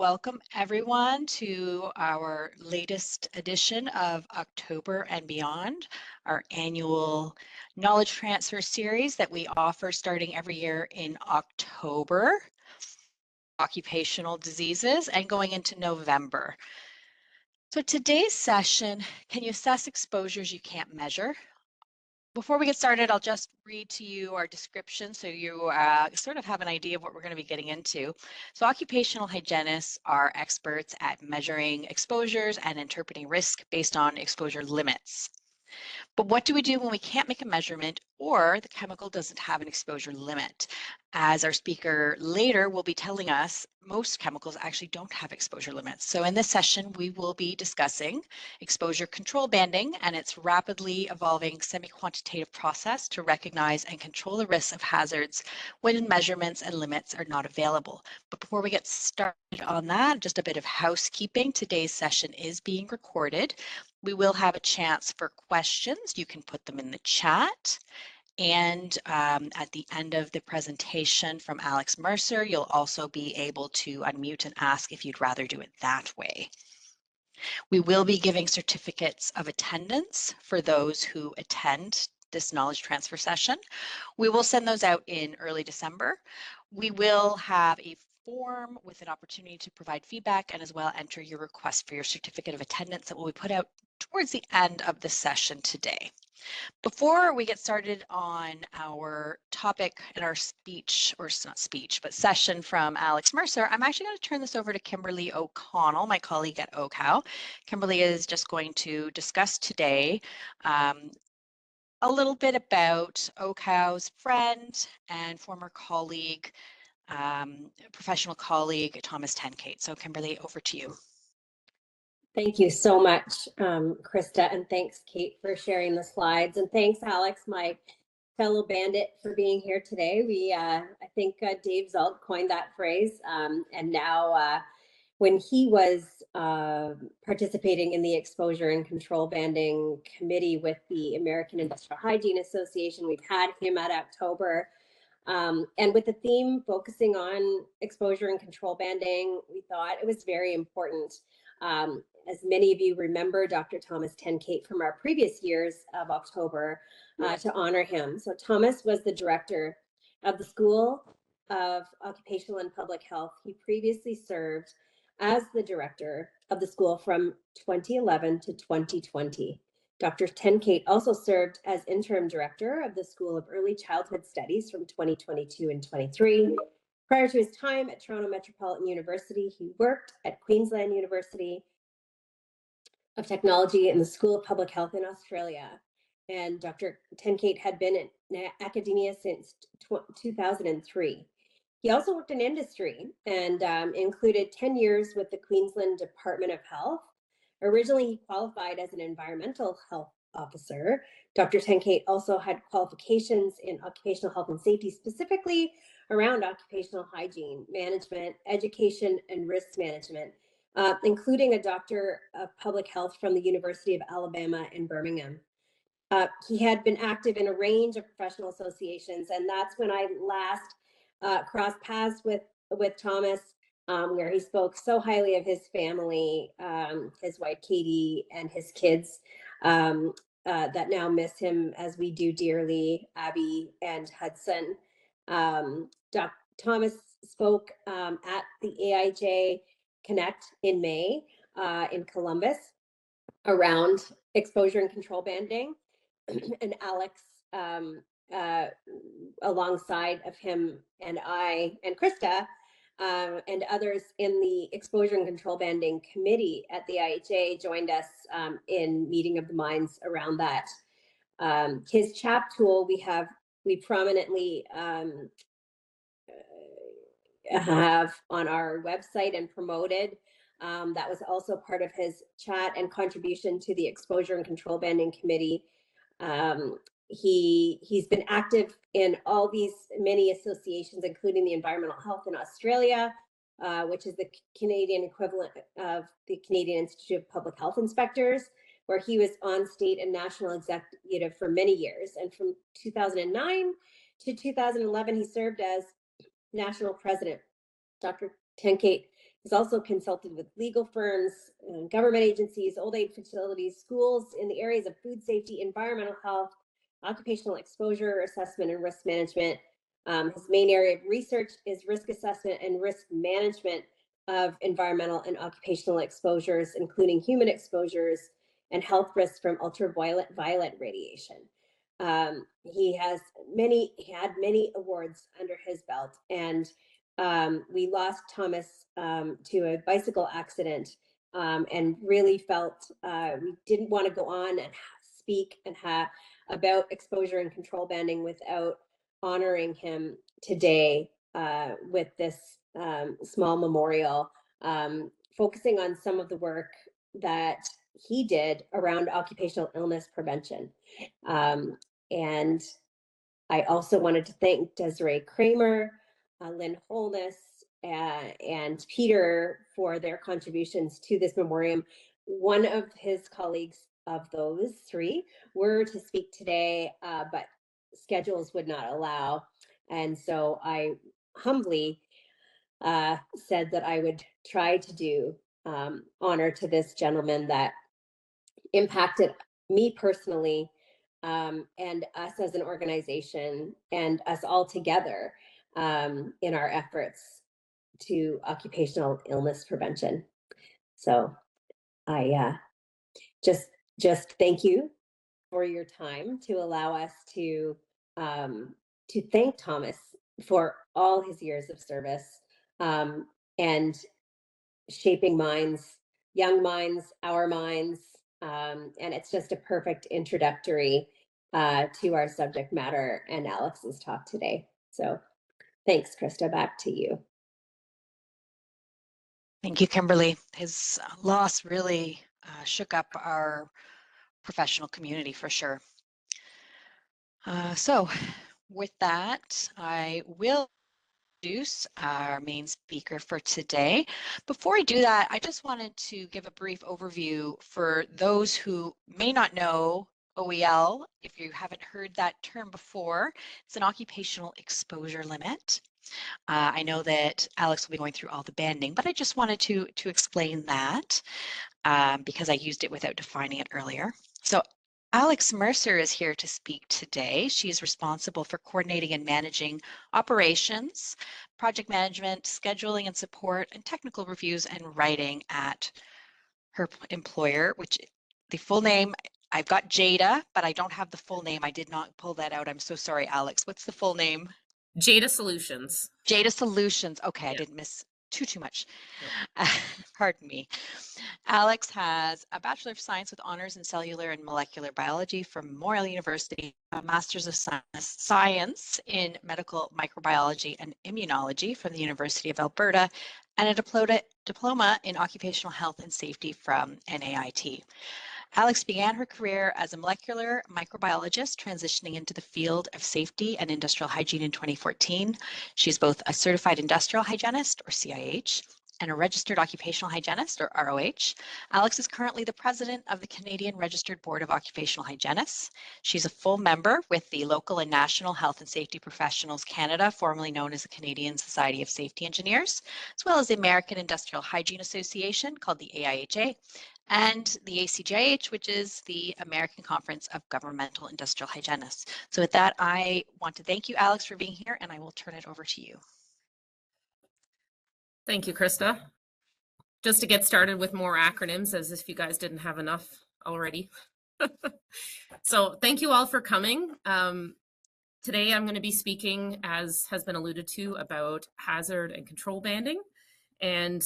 welcome everyone to our latest edition of October and Beyond, our annual knowledge transfer series that we offer starting every year in October, occupational diseases, and going into November. So today's session, can you assess exposures you can't measure? Before we get started, I'll just read to you our description so you sort of have an idea of what we're going to be getting into. So occupational hygienists are experts at measuring exposures and interpreting risk based on exposure limits. But what do we do when we can't make a measurement or the chemical doesn't have an exposure limit? As our speaker later will be telling us, most chemicals actually don't have exposure limits. So in this session, we will be discussing exposure control banding and its rapidly evolving semi-quantitative process to recognize and control the risks of hazards when measurements and limits are not available. But before we get started on that, just a bit of housekeeping. Today's session is being recorded. We will have a chance for questions. You can put them in the chat. And at the end of the presentation from Alex Mercer, you'll also be able to unmute and ask if you'd rather do it that way. We will be giving certificates of attendance for those who attend this knowledge transfer session. We will send those out in early December. We will have a form with an opportunity to provide feedback and as well enter your request for your certificate of attendance that will be put out towards the end of the session today. Before we get started on our topic and our speech, or it's not speech, but session from Alex Mercer, I'm actually going to turn this over to Kimberly O'Connell, my colleague at OCAL. Kimberly is just going to discuss today a little bit about OCAL's friend and former colleague, professional colleague, Thomas Tenkate. So Kimberly, over to you. Thank you so much, Krista, and thanks, Kate, for sharing the slides. And thanks, Alex, my fellow bandit, for being here today. I think Dave Zalt coined that phrase. And now when he was participating in the Exposure and Control Banding Committee with the American Industrial Hygiene Association, we've had him at October. And with the theme focusing on exposure and control banding, we thought it was very important. As many of you remember, Dr. Thomas Tenkate from our previous years of October to honor him. So Thomas was the director of the School of Occupational and Public Health. He previously served as the director of the school from 2011 to 2020. Dr. Tenkate also served as interim director of the School of Early Childhood Studies from 2022 and 23. Prior to his time at Toronto Metropolitan University, he worked at Queensland University of Technology and the School of Public Health in Australia. And Dr. Tenkate had been in academia since 2003. He also worked in industry and included 10 years with the Queensland Department of Health. Originally, he qualified as an environmental health officer. Dr. Tenkate also had qualifications in occupational health and safety, specifically around occupational hygiene, management, education, and risk management, including a Doctor of Public Health from the University of Alabama in Birmingham. He had been active in a range of professional associations, and that's when I last crossed paths with Thomas, where he spoke so highly of his family, his wife Katie, and his kids that now miss him as we do dearly, Abby and Hudson. Thomas spoke at the AIJ Connect in May in Columbus around exposure and control banding, and Alex alongside of him and I and Krista and others in the exposure and control banding committee at the IHA joined us in meeting of the minds around that. His CHAP tool we prominently have on our website and promoted. That was also part of his chat and contribution to the exposure and control banding committee. He's been active in all these many associations, including the Environmental Health in Australia, which is the Canadian equivalent of the Canadian Institute of Public Health Inspectors, where he was on state and national executive for many years. And from 2009 to 2011, he served as national president. Dr. Tenkate He's also consulted with legal firms, government agencies, old age facilities, schools in the areas of food safety, environmental health, occupational exposure assessment, and risk management. His main area of research is risk assessment and risk management of environmental and occupational exposures, including human exposures and health risks from ultraviolet radiation. He had many awards under his belt, and we lost Thomas to a bicycle accident, and really felt we didn't want to go on and speak and about exposure and control banding without honoring him today with this small memorial, focusing on some of the work that he did around occupational illness prevention. And I also wanted to thank Desiree Kramer, Lynn Holness, and Peter for their contributions to this memoriam. One of his colleagues of those three were to speak today, but schedules would not allow. And so I humbly said that I would try to do honor to this gentleman that impacted me personally, and us as an organization, and us all together in our efforts to occupational illness prevention. So I just thank you for your time to allow us to thank Thomas for all his years of service, and shaping minds, young minds, our minds. And it's just a perfect introductory to our subject matter and Alex's talk today. So thanks, Krista, back to you. Thank you, Kimberly. His loss really shook up our professional community for sure. So with that, I will introduce our main speaker for today. Before I do that, I just wanted to give a brief overview for those who may not know OEL. If you haven't heard that term before, it's an occupational exposure limit. I know that Alex will be going through all the banding, but I just wanted to explain that because I used it without defining it earlier. So Alex Mercer is here to speak today. She is responsible for coordinating and managing operations, project management, scheduling and support, and technical reviews and writing at her employer, which the full name, I've got JADA, but I don't have the full name. I did not pull that out. I'm so sorry, Alex. What's the full name? JADA Solutions. JADA Solutions. Okay, yeah. I didn't miss too much. Nope. Pardon me. Alex has a Bachelor of Science with honors in cellular and molecular biology from Memorial University, a Master's of Science in medical microbiology and immunology from the University of Alberta, and a diploma in occupational health and safety from NAIT. Alex began her career as a molecular microbiologist, transitioning into the field of safety and industrial hygiene in 2014. She's both a certified industrial hygienist, or CIH, and a registered occupational hygienist, or ROH. Alex is currently the president of the Canadian Registered Board of Occupational Hygienists. She's a full member with the local and national Health and Safety Professionals Canada, formerly known as the Canadian Society of Safety Engineers, as well as the American Industrial Hygiene Association, called the AIHA, and the ACJH, which is the American Conference of Governmental Industrial Hygienists. So with that, I want to thank you, Alex, for being here, and I will turn it over to you. Thank you, Krista. Just to get started with more acronyms, as if you guys didn't have enough already. So thank you all for coming. Today I'm going to be speaking, as has been alluded to, about hazard and control banding and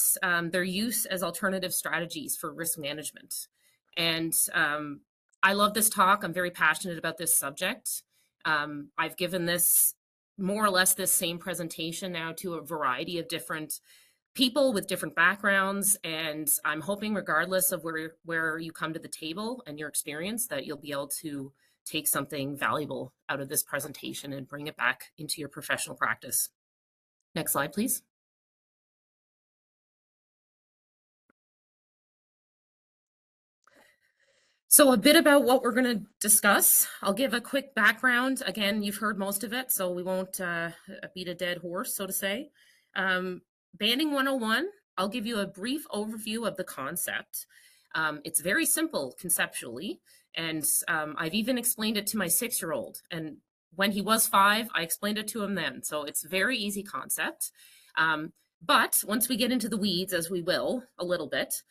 their use as alternative strategies for risk management. And I love this talk. I'm very passionate about this subject. I've given this more or less this same presentation now to a variety of different people with different backgrounds, and I'm hoping, regardless of where you come to the table and your experience, that you'll be able to take something valuable out of this presentation and bring it back into your professional practice. Next slide, please. So a bit about what we're going to discuss. I'll give a quick background. Again, you've heard most of it, so we won't beat a dead horse, so to say. Banding 101 I'll give you a brief overview of the concept. It's very simple conceptually, and I've even explained it to my 6-year-old. And when he was 5, I explained it to him then. So it's a very easy concept. But once we get into the weeds, as we will a little bit,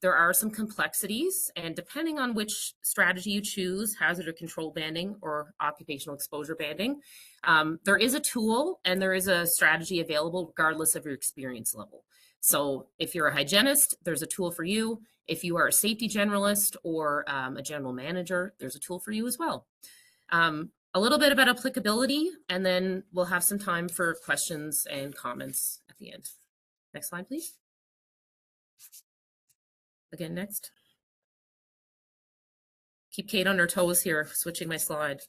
there are some complexities, and depending on which strategy you choose, hazard or control banding or occupational exposure banding, there is a tool and there is a strategy available regardless of your experience level. So if you're a hygienist, there's a tool for you. If you are a safety generalist or a general manager, there's a tool for you as well. A little bit about applicability, and then we'll have some time for questions and comments at the end. Next slide, please. Again, next. Keep Kate on her toes here, switching my slide.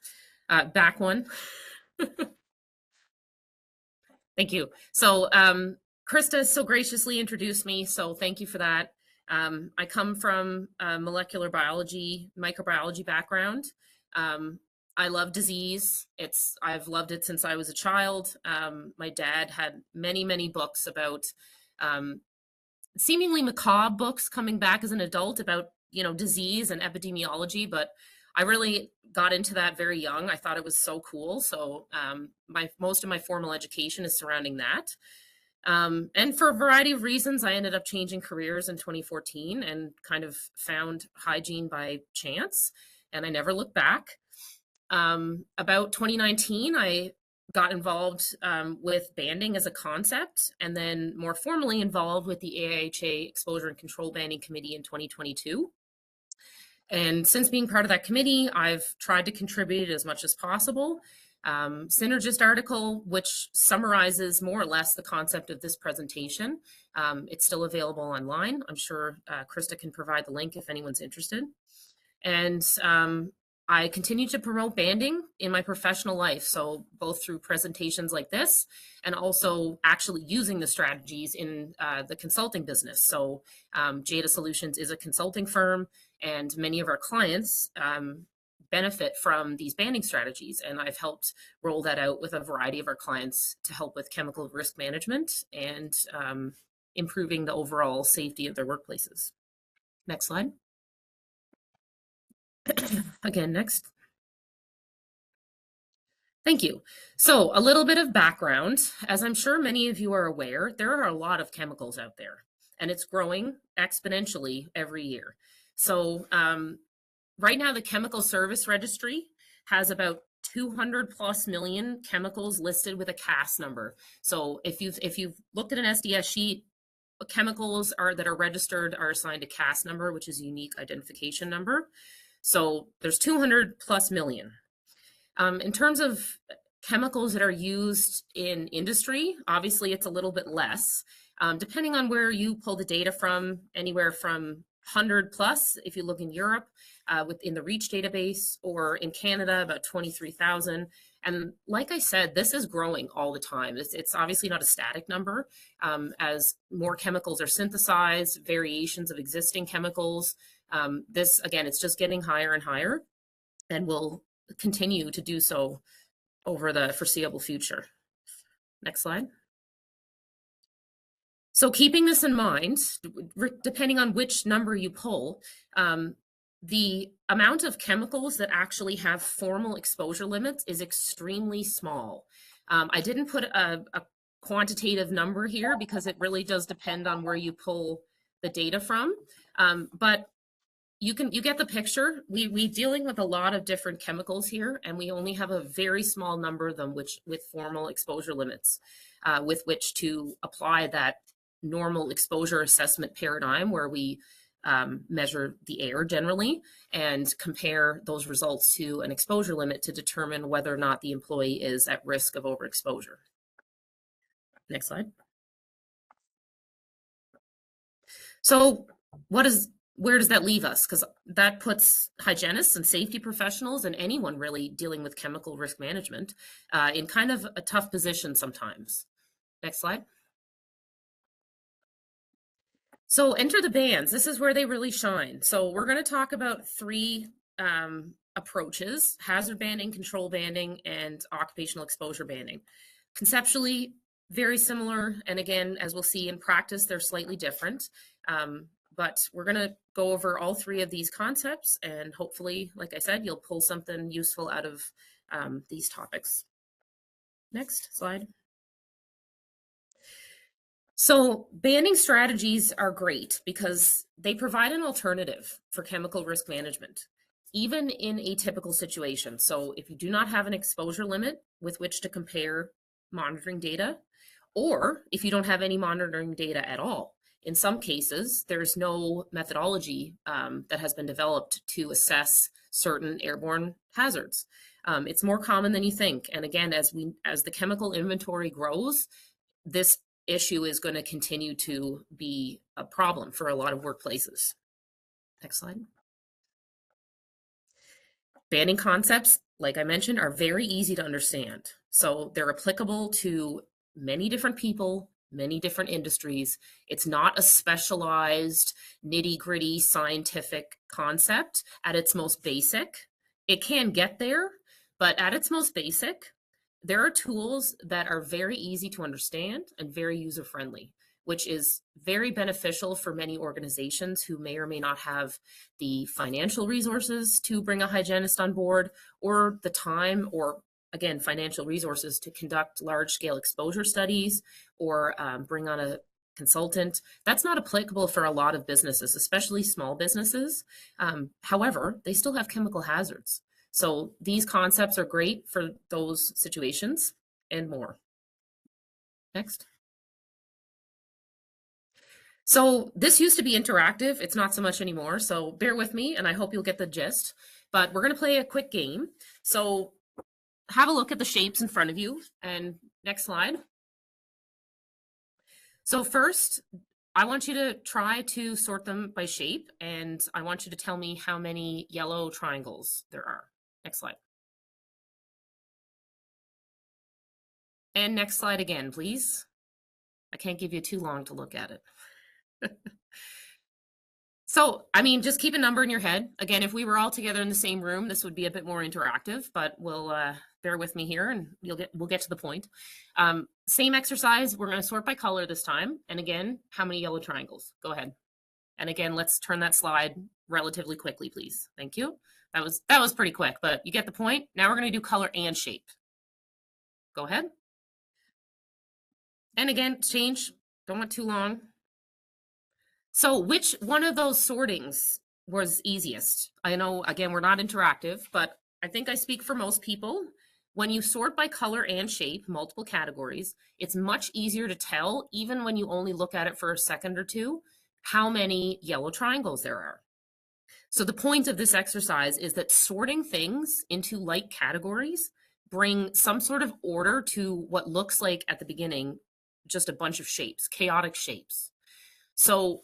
Back one. Thank you. So Krista so graciously introduced me, so thank you for that. I come from a molecular biology, microbiology background. I love disease. I've loved it since I was a child. My dad had many, many books about seemingly macabre books coming back as an adult about, disease and epidemiology, but I really got into that very young. I thought it was so cool. So most of my formal education is surrounding that. And for a variety of reasons, I ended up changing careers in 2014 and kind of found hygiene by chance, and I never looked back. About 2019, I got involved with banding as a concept, and then more formally involved with the AIHA Exposure and Control Banding Committee in 2022. And since being part of that committee, I've tried to contribute as much as possible. Synergist article, which summarizes more or less the concept of this presentation. It's still available online. I'm sure Krista can provide the link if anyone's interested. And I continue to promote banding in my professional life, so both through presentations like this and also actually using the strategies in the consulting business. So JADA Solutions is a consulting firm, and many of our clients benefit from these banding strategies, and I've helped roll that out with a variety of our clients to help with chemical risk management and improving the overall safety of their workplaces. Next slide. Again, next. Thank you. So a little bit of background. As I'm sure many of you are aware, there are a lot of chemicals out there, and it's growing exponentially every year. So right now, the Chemical Service Registry has about 200+ million chemicals listed with a CAS number. So if you've looked at an SDS sheet, chemicals that are registered are assigned a CAS number, which is a unique identification number. So there's 200+ million. In terms of chemicals that are used in industry, obviously it's a little bit less. Depending on where you pull the data from, anywhere from 100+ if you look in Europe within the REACH database, or in Canada about 23,000. And like I said, this is growing all the time. It's obviously not a static number. As more chemicals are synthesized, variations of existing chemicals, this, again, it's just getting higher and higher, and will continue to do so over the foreseeable future. Next slide. So keeping this in mind, depending on which number you pull, the amount of chemicals that actually have formal exposure limits is extremely small. I didn't put a quantitative number here because it really does depend on where you pull the data from, but you get the picture. We're dealing with a lot of different chemicals here, and we only have a very small number of them with formal exposure limits with which to apply that normal exposure assessment paradigm, where we measure the air generally and compare those results to an exposure limit to determine whether or not the employee is at risk of overexposure. Next slide. So where does that leave us? Because that puts hygienists and safety professionals and anyone really dealing with chemical risk management in kind of a tough position sometimes. Next slide. So enter the bands. This is where they really shine. So we're going to talk about 3 approaches: hazard banding, control banding, and occupational exposure banding. Conceptually, very similar. And again, as we'll see in practice, they're slightly different. But we're going to go over all three of these concepts, and hopefully, like I said, you'll pull something useful out of these topics. Next slide. So banding strategies are great because they provide an alternative for chemical risk management, even in atypical situations. So if you do not have an exposure limit with which to compare monitoring data, or if you don't have any monitoring data at all, in some cases, there's no methodology that has been developed to assess certain airborne hazards. It's more common than you think. And again, as the chemical inventory grows, this issue is going to continue to be a problem for a lot of workplaces. Next slide. Banding concepts, like I mentioned, are very easy to understand. So they're applicable to many different people, many different industries. It's not a specialized, nitty-gritty scientific concept at its most basic. It can get there, but at its most basic, there are tools that are very easy to understand and very user-friendly, which is very beneficial for many organizations who may or may not have the financial resources to bring a hygienist on board, or the time, or again, financial resources to conduct large-scale exposure studies or bring on a consultant. That's not applicable for a lot of businesses, especially small businesses. However, they still have chemical hazards. So these concepts are great for those situations and more. Next. So this used to be interactive. It's not so much anymore. So bear with me, and I hope you'll get the gist. But we're going to play a quick game. So have a look at the shapes in front of you. And next slide. So first, I want you to try to sort them by shape, and I want you to tell me how many yellow triangles there are. Next slide. And next slide again, please. I can't give you too long to look at it. So, I mean, just keep a number in your head. Again, if we were all together in the same room, this would be a bit more interactive, but we'll bear with me here and we'll get to the point. Same exercise, we're going to sort by color this time. And again, how many yellow triangles? Go ahead. And again, let's turn that slide relatively quickly, please. Thank you. That was pretty quick, but you get the point. Now we're going to do color and shape. Go ahead. And again, change. Don't want too long. So which one of those sortings was easiest? I know, again, we're not interactive, but I think I speak for most people. When you sort by color and shape, multiple categories, it's much easier to tell, even when you only look at it for a second or two, how many yellow triangles there are. So the point of this exercise is that sorting things into like categories bring some sort of order to what looks like at the beginning just a bunch of shapes, chaotic shapes. So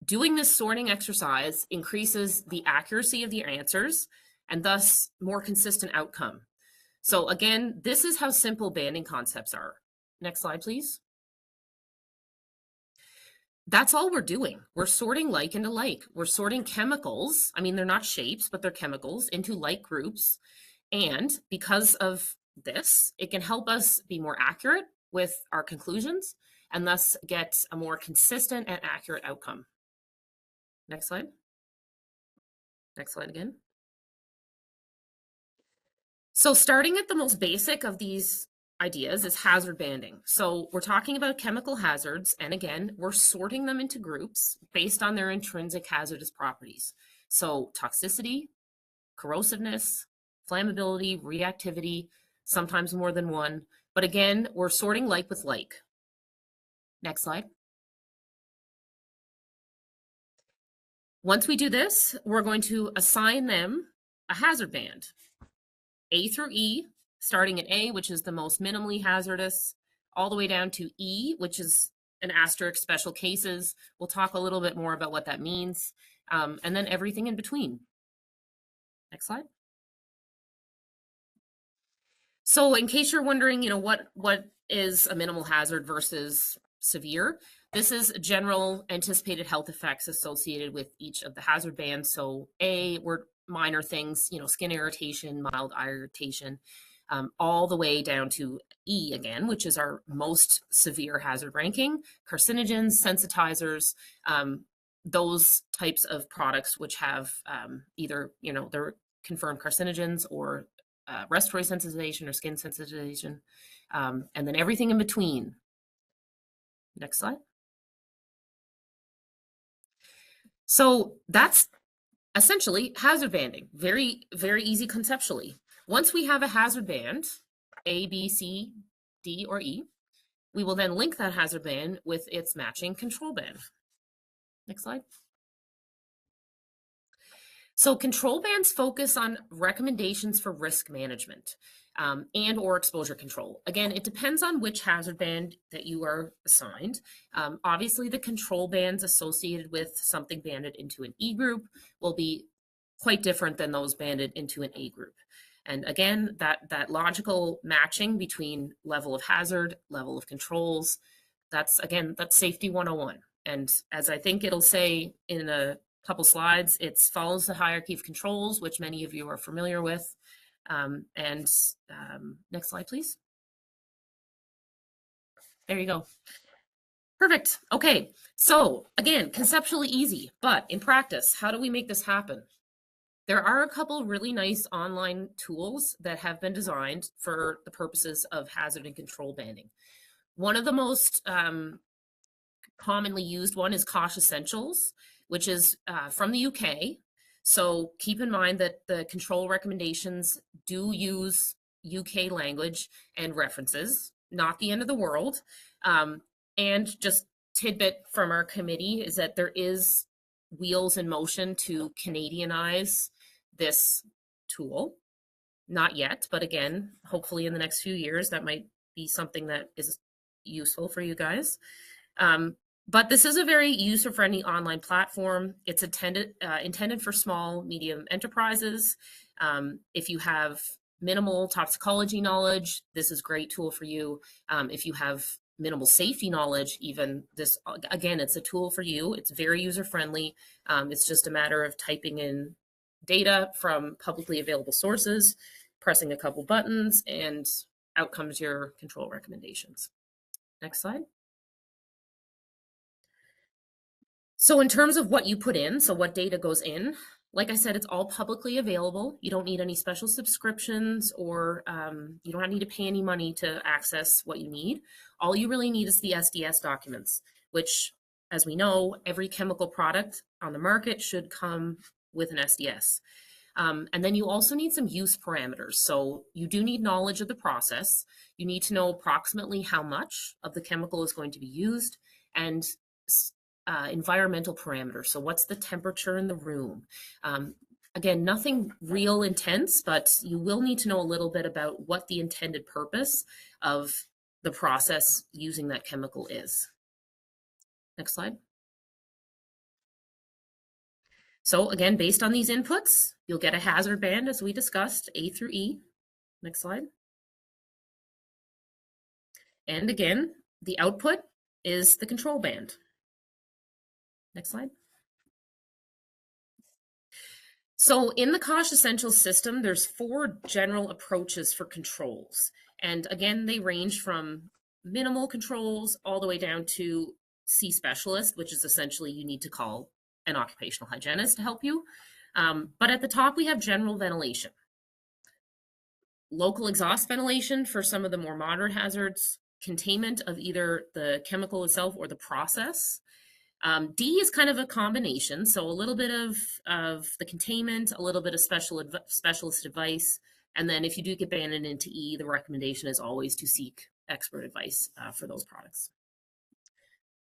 doing this sorting exercise increases the accuracy of the answers and thus more consistent outcome. So again, this is how simple banding concepts are. Next slide, please. That's all we're doing. We're sorting like into like. We're sorting chemicals. I mean, they're not shapes, but they're chemicals into like groups. And because of this, it can help us be more accurate with our conclusions and thus get a more consistent and accurate outcome. Next slide. Next slide again. So starting at the most basic of these ideas is hazard banding. So we're talking about chemical hazards, and again, we're sorting them into groups based on their intrinsic hazardous properties. So toxicity, corrosiveness, flammability, reactivity, sometimes more than one. But again, we're sorting like with like. Next slide. Once we do this, we're going to assign them a hazard band, A through E, starting at A, which is the most minimally hazardous, all the way down to E, which is an asterisk special cases. We'll talk a little bit more about what that means, and then everything in between. Next slide. So in case you're wondering, what is a minimal hazard versus severe, this is general anticipated health effects associated with each of the hazard bands. So A, were minor things, skin irritation, mild eye irritation. all the way down to E again, which is our most severe hazard ranking, carcinogens, sensitizers, those types of products which have either, they're confirmed carcinogens or respiratory sensitization or skin sensitization, and then everything in between. Next slide. So that's essentially hazard banding. Very, very easy conceptually. Once we have a hazard band, A, B, C, D, or E, we will then link that hazard band with its matching control band. Next slide. So control bands focus on recommendations for risk management and or exposure control. Again, it depends on which hazard band that you are assigned. Obviously, the control bands associated with something banded into an E group will be quite different than those banded into an A group. And again, that logical matching between level of hazard, level of controls, that's safety 101. And as I think it'll say in a couple slides, it follows the hierarchy of controls, which many of you are familiar with. Next slide, please. There you go. Perfect. Okay. So again, conceptually easy, but in practice, how do we make this happen? There are a couple really nice online tools that have been designed for the purposes of hazard and control banding. One of the most commonly used one is COSH Essentials, which is from the UK. So keep in mind that the control recommendations do use UK language and references, not the end of the world. And just tidbit from our committee is that there is wheels in motion to Canadianize this tool. Not yet, but again, hopefully in the next few years, that might be something that is useful for you guys. But this is a very user-friendly online platform. It's intended for small, medium enterprises. If you have minimal toxicology knowledge, this is a great tool for you. If you have minimal safety knowledge, even this, again, it's a tool for you. It's very user-friendly. It's just a matter of typing in data from publicly available sources, pressing a couple buttons, and out comes your control recommendations. Next slide. So in terms of what you put in, so what data goes in, like I said, it's all publicly available. You don't need any special subscriptions or you don't need to pay any money to access what you need. All you really need is the SDS documents, which, as we know, every chemical product on the market should come with an SDS. And then you also need some use parameters. So you do need knowledge of the process. You need to know approximately how much of the chemical is going to be used, and environmental parameters. So what's the temperature in the room? Again, nothing real intense, but you will need to know a little bit about what the intended purpose of the process using that chemical is. Next slide. So again, based on these inputs, you'll get a hazard band, as we discussed, A through E. Next slide. And again, the output is the control band. Next slide. So in the COSH Essentials system, there's 4 general approaches for controls. And again, they range from minimal controls all the way down to C specialist, which is essentially you need to call an occupational hygienist to help you. But at the top, we have general ventilation. Local exhaust ventilation for some of the more moderate hazards, containment of either the chemical itself or the process. D is kind of a combination, so a little bit of the containment, a little bit of specialist advice, and then if you do get banded into E, the recommendation is always to seek expert advice for those products.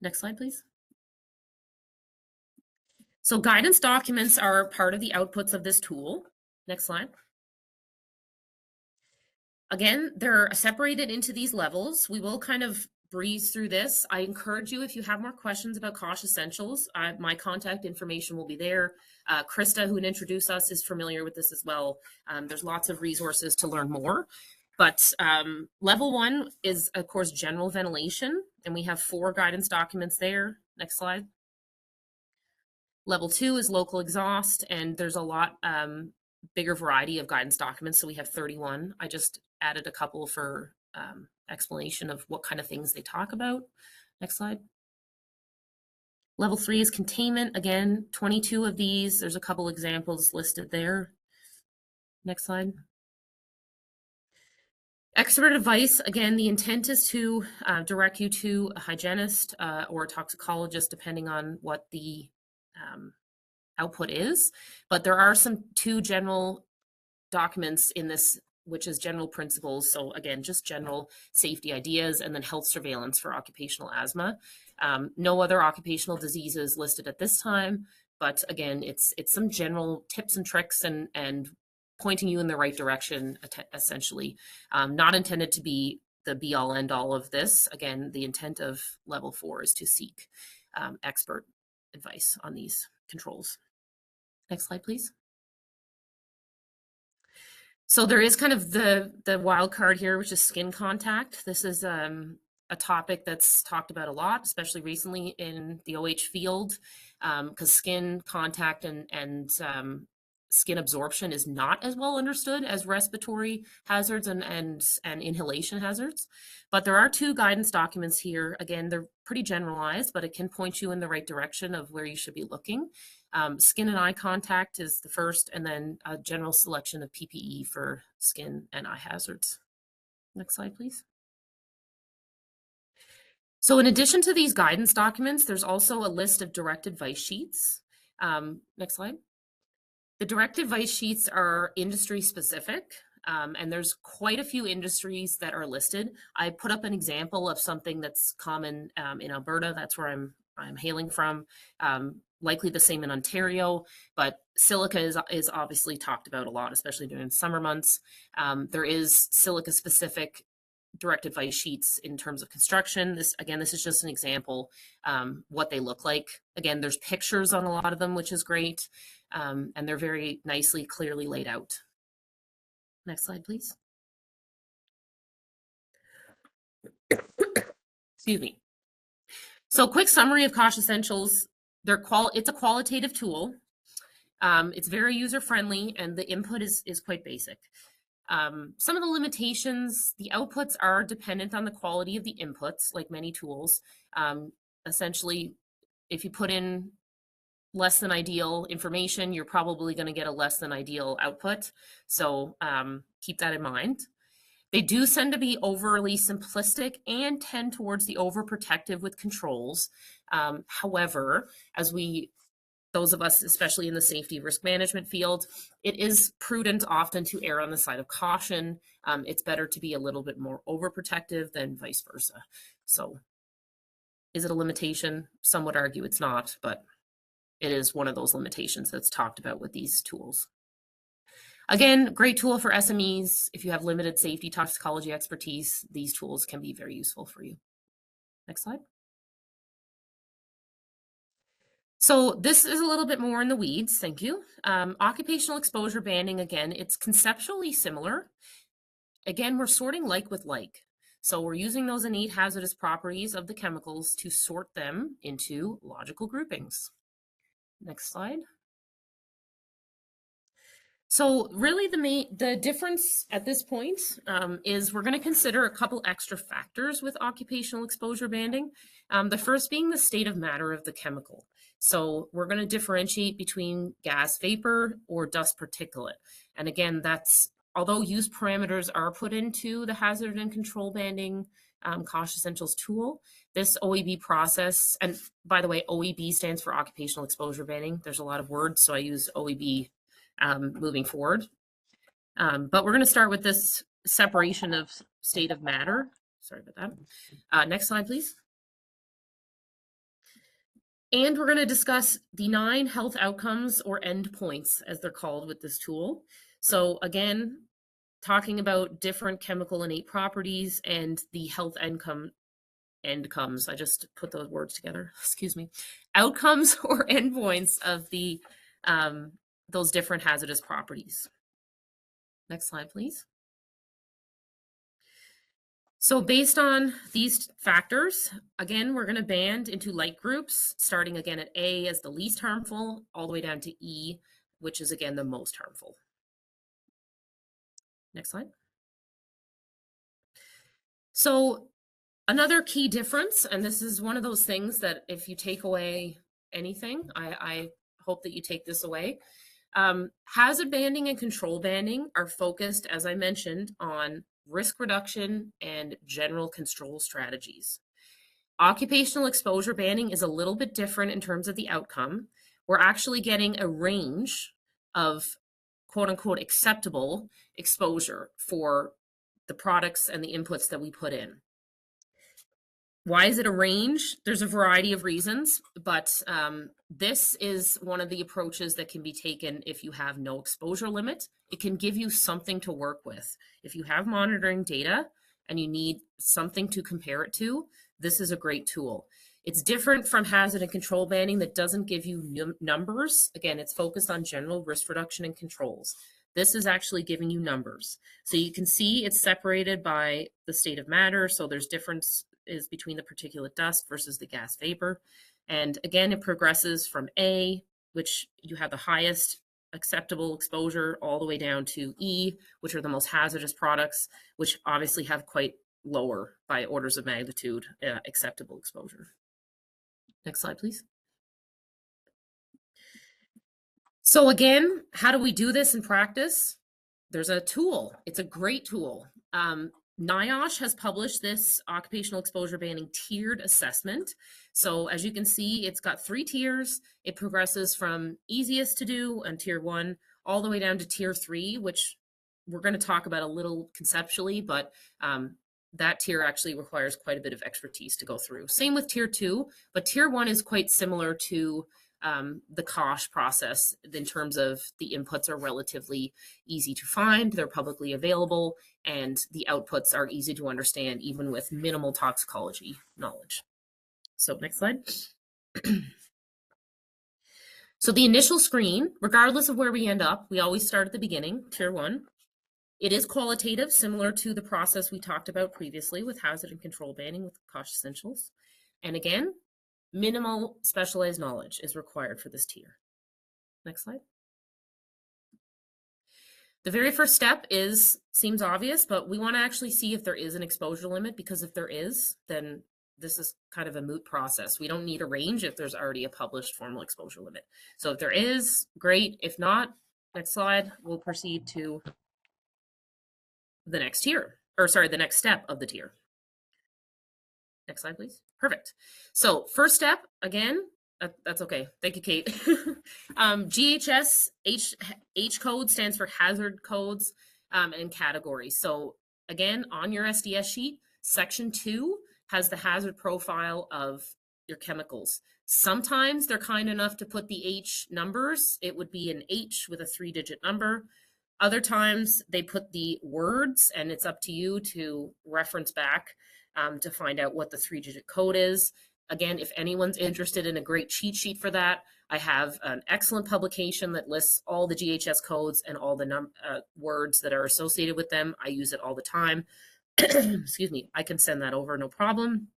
Next slide, please. So guidance documents are part of the outputs of this tool. Next slide. Again, they're separated into these levels. We will kind of breeze through this. I encourage you, if you have more questions about COSH Essentials, my contact information will be there. Krista, who introduced us, is familiar with this as well. There's lots of resources to learn more. But level 1 is, of course, general ventilation, and we have 4 guidance documents there. Next slide. Level 2 is local exhaust, and there's a lot bigger variety of guidance documents. So we have 31. I just added a couple for explanation of what kind of things they talk about. Next slide. Level 3 is containment. Again, 22 of these. There's a couple examples listed there. Next slide. Expert advice, again, the intent is to direct you to a hygienist or a toxicologist, depending on what the output is. But there are two general documents in this, which is general principles. So again, just general safety ideas, and then health surveillance for occupational asthma. No other occupational diseases listed at this time, but again, it's some general tips and tricks and pointing you in the right direction, essentially. Not intended to be the be all end all of this. Again, the intent of level 4 is to seek expert advice on these controls. Next slide, please. So there is kind of the wild card here, which is skin contact. This is a topic that's talked about a lot, especially recently in the OH field, because skin contact and skin absorption is not as well understood as respiratory hazards and inhalation hazards. But there are two guidance documents here. Again, they're pretty generalized, but it can point you in the right direction of where you should be looking. Skin and eye contact is the first, and then a general selection of PPE for skin and eye hazards. Next slide, please. So in addition to these guidance documents, there's also a list of direct advice sheets. Next slide. The direct advice sheets are industry specific, and there's quite a few industries that are listed. I put up an example of something that's common in Alberta. That's where I'm hailing from. Likely the same in Ontario, but silica is obviously talked about a lot, especially during summer months. There is silica specific direct advice sheets in terms of construction. This is just an example, what they look like. Again, there's pictures on a lot of them, which is great. And they're very nicely, clearly laid out. Next slide, please. Excuse me. So quick summary of COSH Essentials. It's a qualitative tool. It's very user-friendly, and the input is quite basic. Some of the limitations, the outputs are dependent on the quality of the inputs, like many tools. Essentially, if you put in less than ideal information, you're probably going to get a less than ideal output. So keep that in mind. They do tend to be overly simplistic and tend towards the overprotective with controls. However, those of us, especially in the safety risk management field, it is prudent often to err on the side of caution. It's better to be a little bit more overprotective than vice versa. So is it a limitation? Some would argue it's not, but it is one of those limitations that's talked about with these tools. Again, great tool for SMEs. If you have limited safety toxicology expertise, these tools can be very useful for you. Next slide. So this is a little bit more in the weeds, thank you. Occupational exposure banding, again, it's conceptually similar. Again, we're sorting like with like. So we're using those innate hazardous properties of the chemicals to sort them into logical groupings. Next slide. So really the difference at this point is we're going to consider a couple extra factors with occupational exposure banding. The first being the state of matter of the chemical. So we're going to differentiate between gas vapor or dust particulate. And again, although use parameters are put into the hazard and control banding COSH Essentials tool, this OEB process, and by the way, OEB stands for occupational exposure banding. There's a lot of words, so I use OEB moving forward. But we're going to start with this separation of state of matter. Sorry about that. Next slide, please. And we're going to discuss the 9 health outcomes or endpoints, as they're called with this tool. So again, talking about different chemical innate properties and the health endcomes. I just put those words together. Excuse me. Outcomes or endpoints of the those different hazardous properties. Next slide, please. So based on these factors, again, we're going to band into like groups, starting again at A as the least harmful, all the way down to E, which is again the most harmful. Next slide. So another key difference, and this is one of those things that if you take away anything, I hope that you take this away. Hazard banding and control banding are focused, as I mentioned, on risk reduction and general control strategies. Occupational exposure banding is a little bit different in terms of the outcome. We're actually getting a range of quote unquote acceptable exposure for the products and the inputs that we put in. Why is it a range? There's a variety of reasons, but this is one of the approaches that can be taken if you have no exposure limit. It can give you something to work with. If you have monitoring data and you need something to compare it to, this is a great tool. It's different from hazard and control banding that doesn't give you numbers. Again, it's focused on general risk reduction and controls. This is actually giving you numbers. So you can see it's separated by the state of matter. So there's difference is between the particulate dust versus the gas vapor. And again, it progresses from A, which you have the highest acceptable exposure, all the way down to E, which are the most hazardous products, which obviously have quite lower by orders of magnitude acceptable exposure. Next slide, please. So again, how do we do this in practice? There's a tool. It's a great tool. NIOSH has published this occupational exposure banding tiered assessment. So as you can see, it's got 3 tiers. It progresses from easiest to do and tier 1 all the way down to tier 3, which we're going to talk about a little conceptually, but that tier actually requires quite a bit of expertise to go through. Same with tier 2, but tier 1 is quite similar to the CRBOH process in terms of the inputs are relatively easy to find, they're publicly available, and the outputs are easy to understand even with minimal toxicology knowledge. So next slide. So the initial screen, regardless of where we end up, we always start at the beginning, tier 1. It is qualitative, similar to the process we talked about previously with hazard and control banding with CRBOH essentials. And again, minimal specialized knowledge is required for this tier. Next slide. The very first step seems obvious, but we want to actually see if there is an exposure limit, because if there is, then this is kind of a moot process. We don't need a range if there's already a published formal exposure limit. So if there is, great. If not, next slide, we'll proceed to the next tier, or sorry, the next step of the tier. Next slide, please. Perfect. So first step, again, that's okay. Thank you, Kate. GHS H code stands for hazard codes and categories. So again, on your SDS sheet, section 2 has the hazard profile of your chemicals. Sometimes they're kind enough to put the H numbers. It would be an H with a 3-digit number. Other times they put the words, and it's up to you to reference back to find out what the 3-digit code is. Again, if anyone's interested in a great cheat sheet for that, I have an excellent publication that lists all the GHS codes and all the words that are associated with them. I use it all the time. Excuse me, I can send that over, no problem.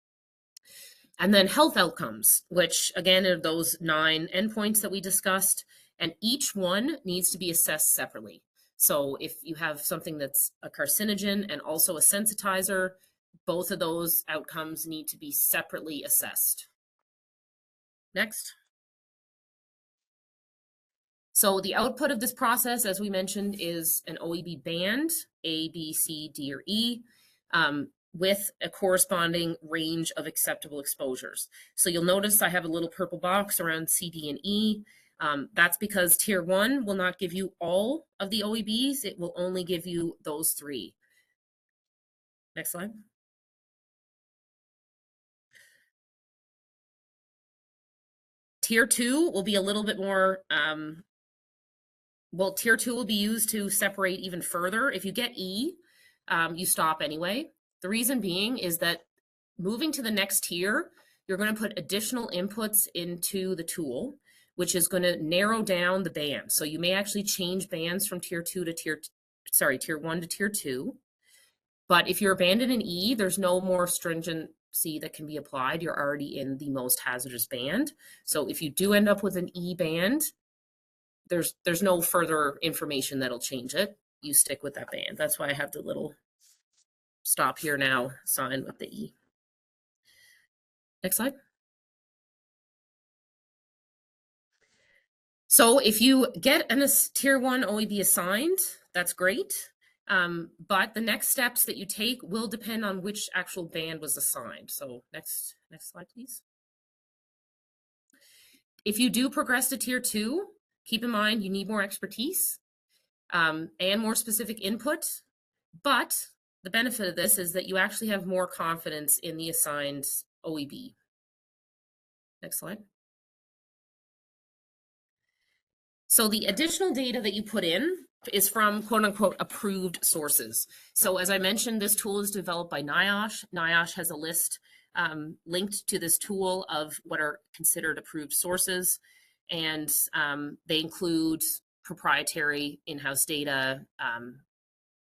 And then health outcomes, which again are those 9 endpoints that we discussed, and each one needs to be assessed separately. So if you have something that's a carcinogen and also a sensitizer, both of those outcomes need to be separately assessed. Next. So the output of this process, as we mentioned, is an OEB band, A, B, C, D, or E, with a corresponding range of acceptable exposures. So you'll notice I have a little purple box around C, D, and E. That's because tier 1 will not give you all of the OEBs. It will only give you those 3. Next slide. Tier 2 will be a little bit more, tier 2 will be used to separate even further. If you get E, you stop anyway. The reason being is that moving to the next tier, you're going to put additional inputs into the tool, which is going to narrow down the band. So you may actually change bands from tier 1 to tier 2. But if you're abandoned in E, there's no more stringency that can be applied. You're already in the most hazardous band. So if you do end up with an E band, there's no further information that'll change it. you stick with that band. That's why I have the little stop here now sign with the E. Next slide. So if you get a tier 1 OEB assigned, that's great. But the next steps that you take will depend on which actual band was assigned. So next slide, please. If you do progress to tier 2, keep in mind you need more expertise and more specific input. But the benefit of this is that you actually have more confidence in the assigned OEB. Next slide. So the additional data that you put in is from quote unquote approved sources. So as I mentioned, this tool is developed by NIOSH. NIOSH has a list linked to this tool of what are considered approved sources. And they include proprietary in-house data,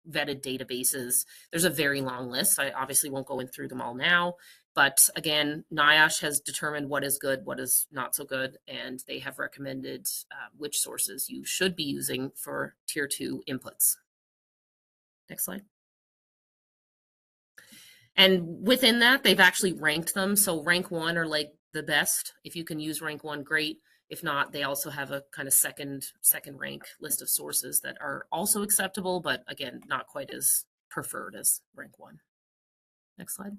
vetted databases. There's a very long list. I obviously won't go in through them all now, but again, NIOSH has determined what is good, what is not so good, and they have recommended which sources you should be using for tier 2 inputs. Next slide. And within that, they've actually ranked them. So rank 1 are like the best. If you can use rank 1, great. If not, they also have a kind of second rank list of sources that are also acceptable, but again, not quite as preferred as rank 1. Next slide.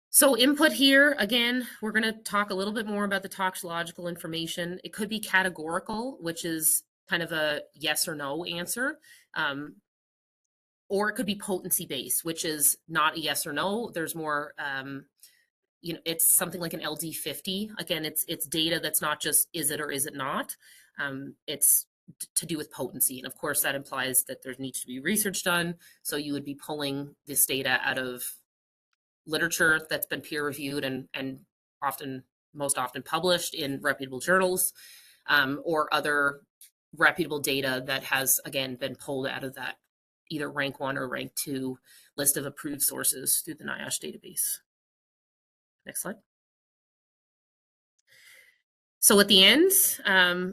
So input here, again, we're going to talk a little bit more about the toxicological information. It could be categorical, which is kind of a yes or no answer. Or it could be potency based, which is not a yes or no. There's more, you know, it's something like an LD50. Again, it's data that's not just is it or is it not. It's to do with potency. And of course, that implies that there needs to be research done. So you would be pulling this data out of literature that's been peer reviewed and most often published in reputable journals, or other reputable data that has, again, been pulled out of that either rank 1 or rank 2 list of approved sources through the NIOSH database. Next slide. So at the end,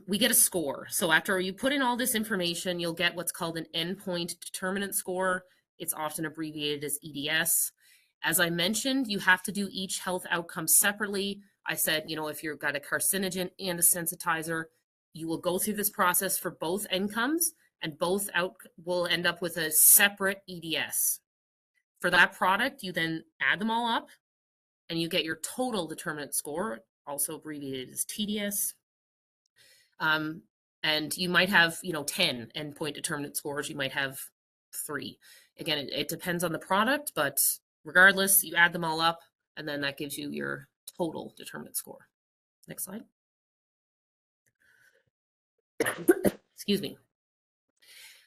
we get a score. So after you put in all this information, you'll get what's called an endpoint determinant score. It's often abbreviated as EDS. As I mentioned, you have to do each health outcome separately. I said, you know, if you've got a carcinogen and a sensitizer, you will go through this process for both outcomes, and both will end up with a separate EDS. For that product, you then add them all up, and you get your total determinant score, also abbreviated as TDS. And you might have, you know, 10 endpoint determinant scores. You might have 3. Again, it depends on the product, but regardless, you add them all up, and then that gives you your total determinant score. Next slide. Excuse me.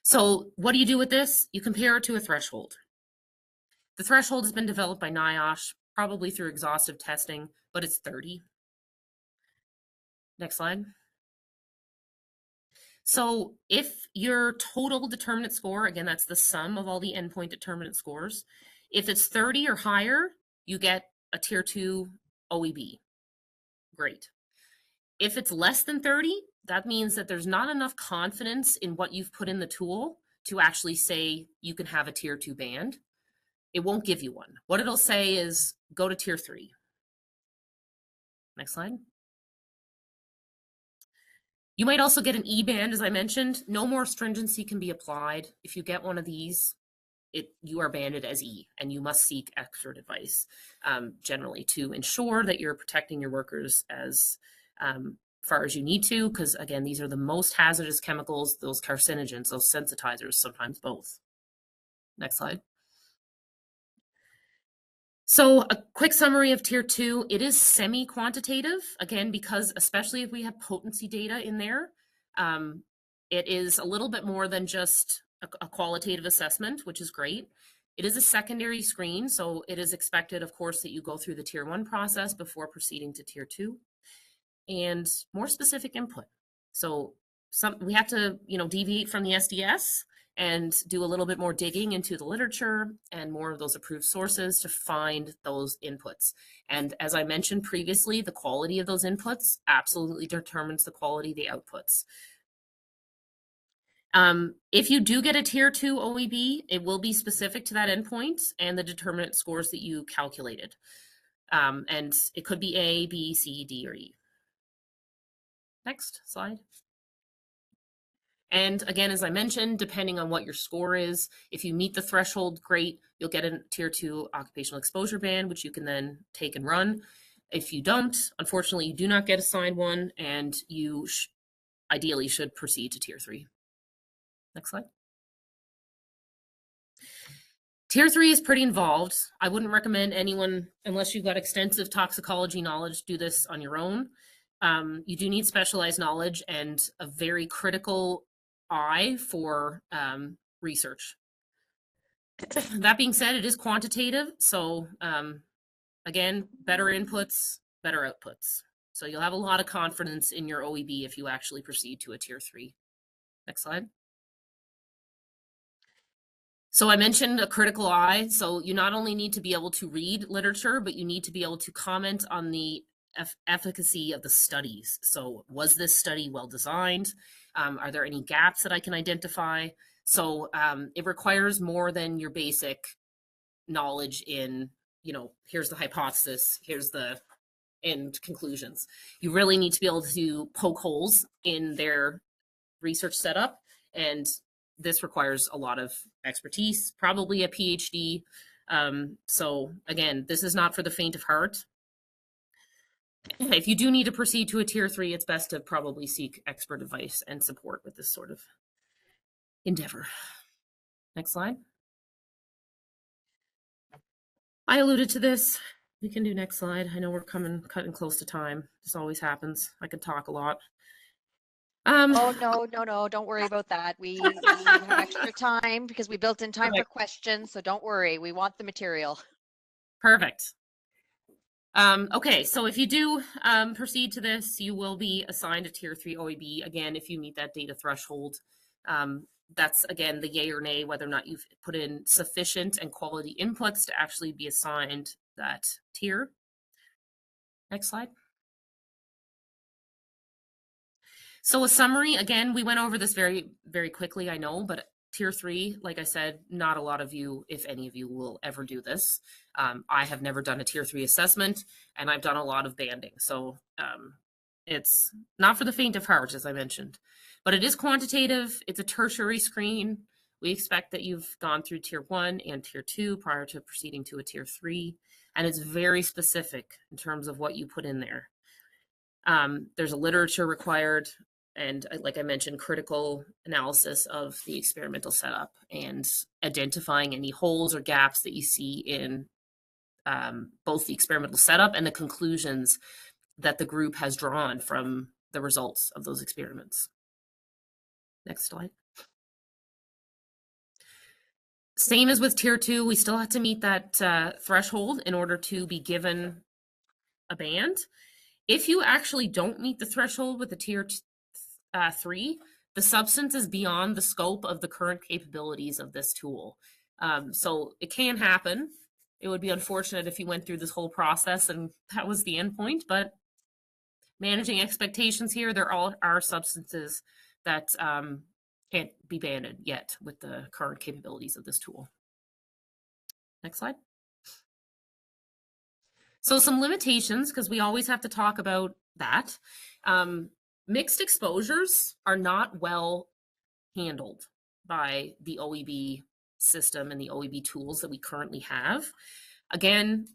So what do you do with this? You compare it to a threshold. The threshold has been developed by NIOSH, probably through exhaustive testing, but it's 30. Next slide. So if your total determinant score, again, that's the sum of all the endpoint determinant scores, if it's 30 or higher, you get a tier 2 OEB. Great. If it's less than 30, that means that there's not enough confidence in what you've put in the tool to actually say you can have a tier 2 band. It won't give you one. What it'll say is go to tier 3. Next slide. You might also get an E band, as I mentioned. No more stringency can be applied. If you get one of these, you are banded as E, and you must seek expert advice generally to ensure that you're protecting your workers as far as you need to, because again, these are the most hazardous chemicals, those carcinogens, those sensitizers, sometimes both. Next slide. So a quick summary of tier 2, it is semi-quantitative, again, because especially if we have potency data in there, it is a little bit more than just a qualitative assessment, which is great. It is a secondary screen, so it is expected, of course, that you go through the tier 1 process before proceeding to tier 2. And more specific input. So we have to, you know, deviate from the SDS and do a little bit more digging into the literature and more of those approved sources to find those inputs. And as I mentioned previously, the quality of those inputs absolutely determines the quality of the outputs. If you do get a tier 2 OEB, it will be specific to that endpoint and the determinant scores that you calculated. And it could be A, B, C, D, or E. Next slide. And again, as I mentioned, depending on what your score is, if you meet the threshold, great, you'll get a tier 2 occupational exposure band, which you can then take and run. If you don't, unfortunately, you do not get assigned one, and you ideally should proceed to tier 3. Next slide. Tier 3 is pretty involved. I wouldn't recommend anyone, unless you've got extensive toxicology knowledge, do this on your own. You do need specialized knowledge and a very critical eye for research. That being said, it is quantitative. So again, better inputs, better outputs. So you'll have a lot of confidence in your OEB if you actually proceed to a tier 3. Next slide. So I mentioned a critical eye. So you not only need to be able to read literature, but you need to be able to comment on the efficacy of the studies. So was this study well designed? Are there any gaps that I can identify? So it requires more than your basic knowledge in, here's the hypothesis, here's the end conclusions. You really need to be able to poke holes in their research setup, and this requires a lot of expertise, probably a PhD. So again, this is not for the faint of heart. If you do need to proceed to a tier 3, it's best to probably seek expert advice and support with this sort of endeavor. Next slide. I alluded to this. We can do next slide. I know we're cutting close to time. This always happens. I could talk a lot. Oh, no, don't worry about that. We have extra time because we built in time for questions, so don't worry. We want the material. Perfect. Okay, so if you do proceed to this, you will be assigned a tier 3 OEB. Again, if you meet that data threshold, that's again the yay or nay, whether or not you've put in sufficient and quality inputs to actually be assigned that tier. Next slide. So a summary, again, we went over this very, very quickly, I know, but tier 3, like I said, not a lot of you, if any of you, will ever do this. I have never done a tier 3 assessment, and I've done a lot of banding. So it's not for the faint of heart, as I mentioned, but it is quantitative. It's a tertiary screen. We expect that you've gone through tier 1 and tier 2 prior to proceeding to a tier 3, and it's very specific in terms of what you put in there. There's a literature required, and like I mentioned, critical analysis of the experimental setup and identifying any holes or gaps that you see in both the experimental setup and the conclusions that the group has drawn from the results of those experiments. Next slide. Same as with tier 2, we still have to meet that threshold in order to be given a band. If you actually don't meet the threshold with the tier 3, the substance is beyond the scope of the current capabilities of this tool. So it can happen. It would be unfortunate if you went through this whole process and that was the end point, but managing expectations here, there are substances that can't be banned yet with the current capabilities of this tool. Next slide. So some limitations, because we always have to talk about that. Mixed exposures are not well handled by the OEB system and the OEB tools that we currently have. Again,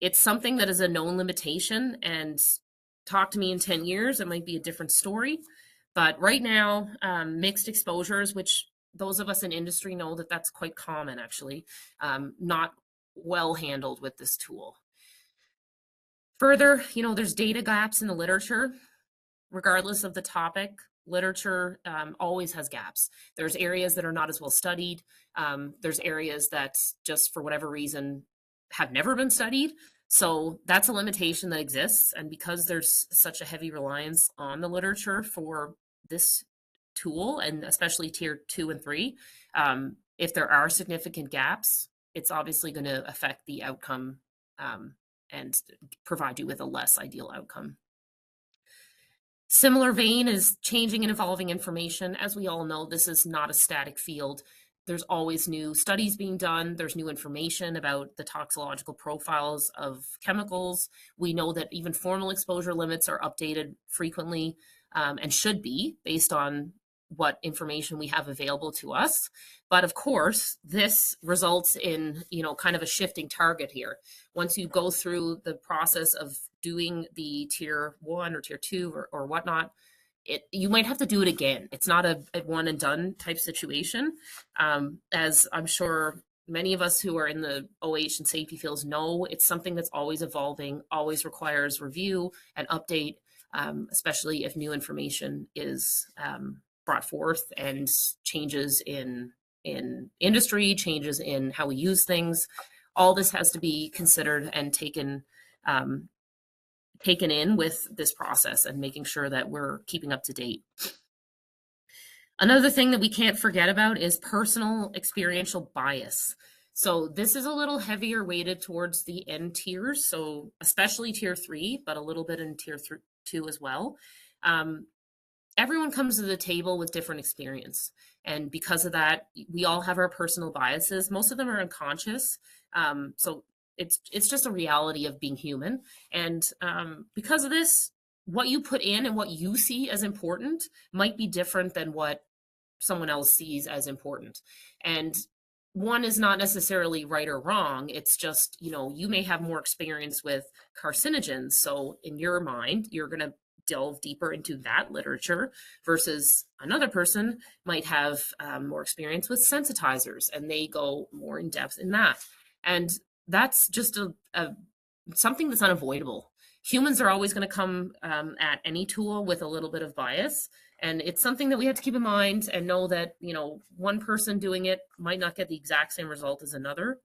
it's something that is a known limitation, and talk to me in 10 years, it might be a different story. But right now, mixed exposures, which those of us in industry know that that's quite common actually, not well handled with this tool. Further, there's data gaps in the literature. Regardless of the topic, literature always has gaps. There's areas that are not as well studied. There's areas that just for whatever reason have never been studied. So that's a limitation that exists. And because there's such a heavy reliance on the literature for this tool, and especially tier 2 and 3, if there are significant gaps, it's obviously going to affect the outcome and provide you with a less ideal outcome. Similar vein is changing and evolving information. As we all know, this is not a static field. There's always new studies being done. There's new information about the toxicological profiles of chemicals. We know that even formal exposure limits are updated frequently and should be based on what information we have available to us. But of course, this results in, kind of a shifting target here. Once you go through the process of doing the tier 1 or tier 2 or whatnot, you might have to do it again. It's not a one and done type situation. As I'm sure many of us who are in the OH and safety fields know, it's something that's always evolving, always requires review and update, especially if new information is brought forth and changes in industry, changes in how we use things. All this has to be considered and taken in with this process and making sure that we're keeping up to date. Another thing that we can't forget about is personal experiential bias. So this is a little heavier weighted towards the end tiers, so especially tier 3, but a little bit in tier 2 as well. Everyone comes to the table with different experience. And because of that, we all have our personal biases. Most of them are unconscious. So it's just a reality of being human. And because of this, what you put in and what you see as important might be different than what someone else sees as important. And one is not necessarily right or wrong. It's just, you may have more experience with carcinogens. So in your mind, you're going to delve deeper into that literature versus another person might have more experience with sensitizers and they go more in depth in that. And that's just something that's unavoidable. Humans are always going to come at any tool with a little bit of bias. And it's something that we have to keep in mind and know that, one person doing it might not get the exact same result as another.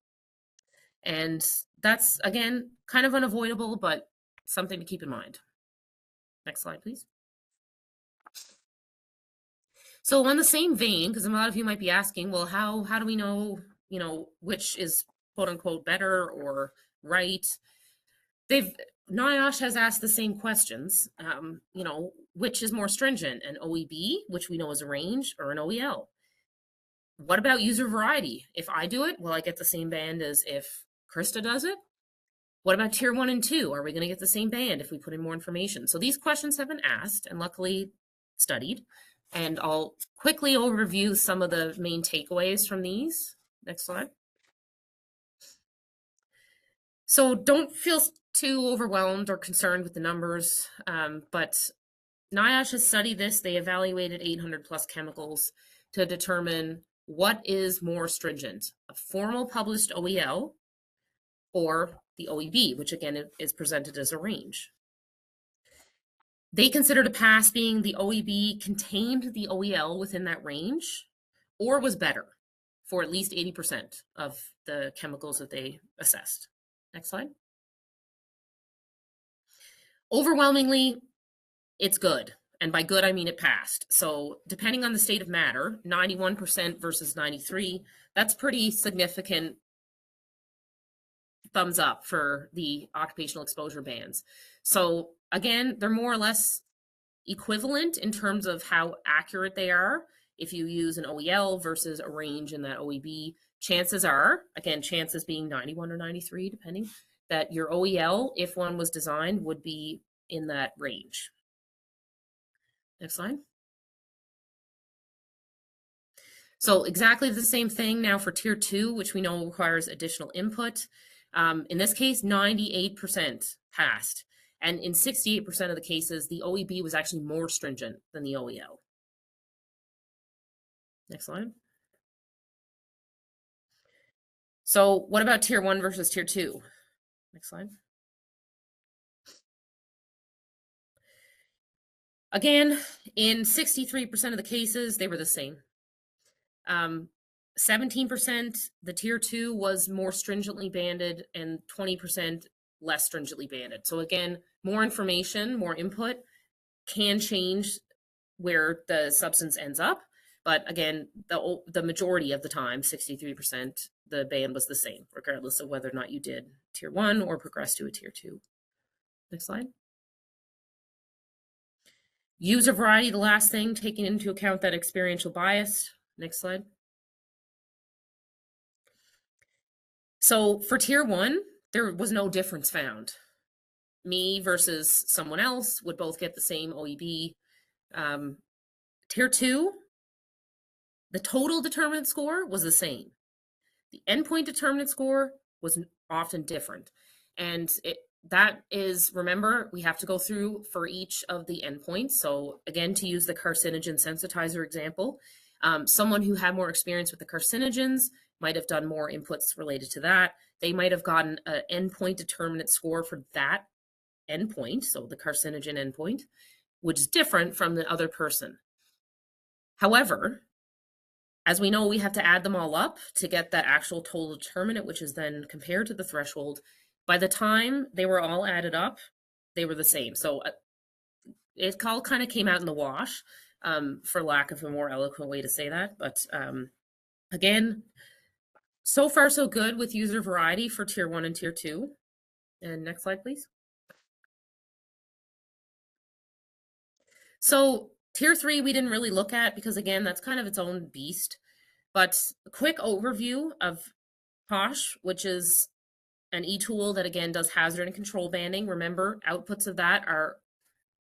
And that's, again, kind of unavoidable, but something to keep in mind. Next slide, please. So on the same vein, because a lot of you might be asking, well, how do we know, which is quote unquote better or right? NIOSH has asked the same questions, which is more stringent, an OEB, which we know is a range, or an OEL? What about user variety? If I do it, will I get the same band as if Krista does it? What about tier 1 and 2? Are we going to get the same band if we put in more information? So these questions have been asked and luckily studied. And I'll quickly overview some of the main takeaways from these. Next slide. So don't feel too overwhelmed or concerned with the numbers, but NIOSH has studied this. They evaluated 800 plus chemicals to determine what is more stringent, a formal published OEL or the OEB, which again is presented as a range. They considered a pass being the OEB contained the OEL within that range or was better for at least 80% of the chemicals that they assessed. Next slide. Overwhelmingly, it's good. And by good, I mean it passed. So depending on the state of matter, 91% versus 93, that's pretty significant thumbs up for the occupational exposure bands. So again, they're more or less equivalent in terms of how accurate they are. If you use an OEL versus a range in that OEB, chances are, again, chances being 91 or 93, depending, that your OEL, if one was designed, would be in that range. Next slide. So exactly the same thing now for tier 2, which we know requires additional input. In this case, 98% passed. And in 68% of the cases, the OEB was actually more stringent than the OEL. Next slide. So what about tier 1 versus tier 2? Next slide. Again, in 63% of the cases, they were the same. 17%, the tier 2 was more stringently banded and 20% less stringently banded. So again, more information, more input can change where the substance ends up. But again, the majority of the time, 63%, the band was the same, regardless of whether or not you did tier 1 or progressed to a tier 2. Next slide. User variety, the last thing, taking into account that experiential bias. Next slide. So for tier 1, there was no difference found. Me versus someone else would both get the same OEB. Tier 2, the total determinant score was the same. The endpoint determinant score was often different. And that is, remember, we have to go through for each of the endpoints. So again, to use the carcinogen sensitizer example, someone who had more experience with the carcinogens might have done more inputs related to that. They might have gotten an endpoint determinant score for that endpoint, so the carcinogen endpoint, which is different from the other person. However, as we know, we have to add them all up to get that actual total determinant, which is then compared to the threshold. By the time they were all added up, they were the same. So it all kind of came out in the wash, for lack of a more eloquent way to say that. But again, so far so good with user variety for tier 1 and tier 2. And next slide, please. So tier 3, we didn't really look at because, again, that's kind of its own beast. But a quick overview of POSH, which is an e-tool that, again, does hazard and control banding. Remember, outputs of that are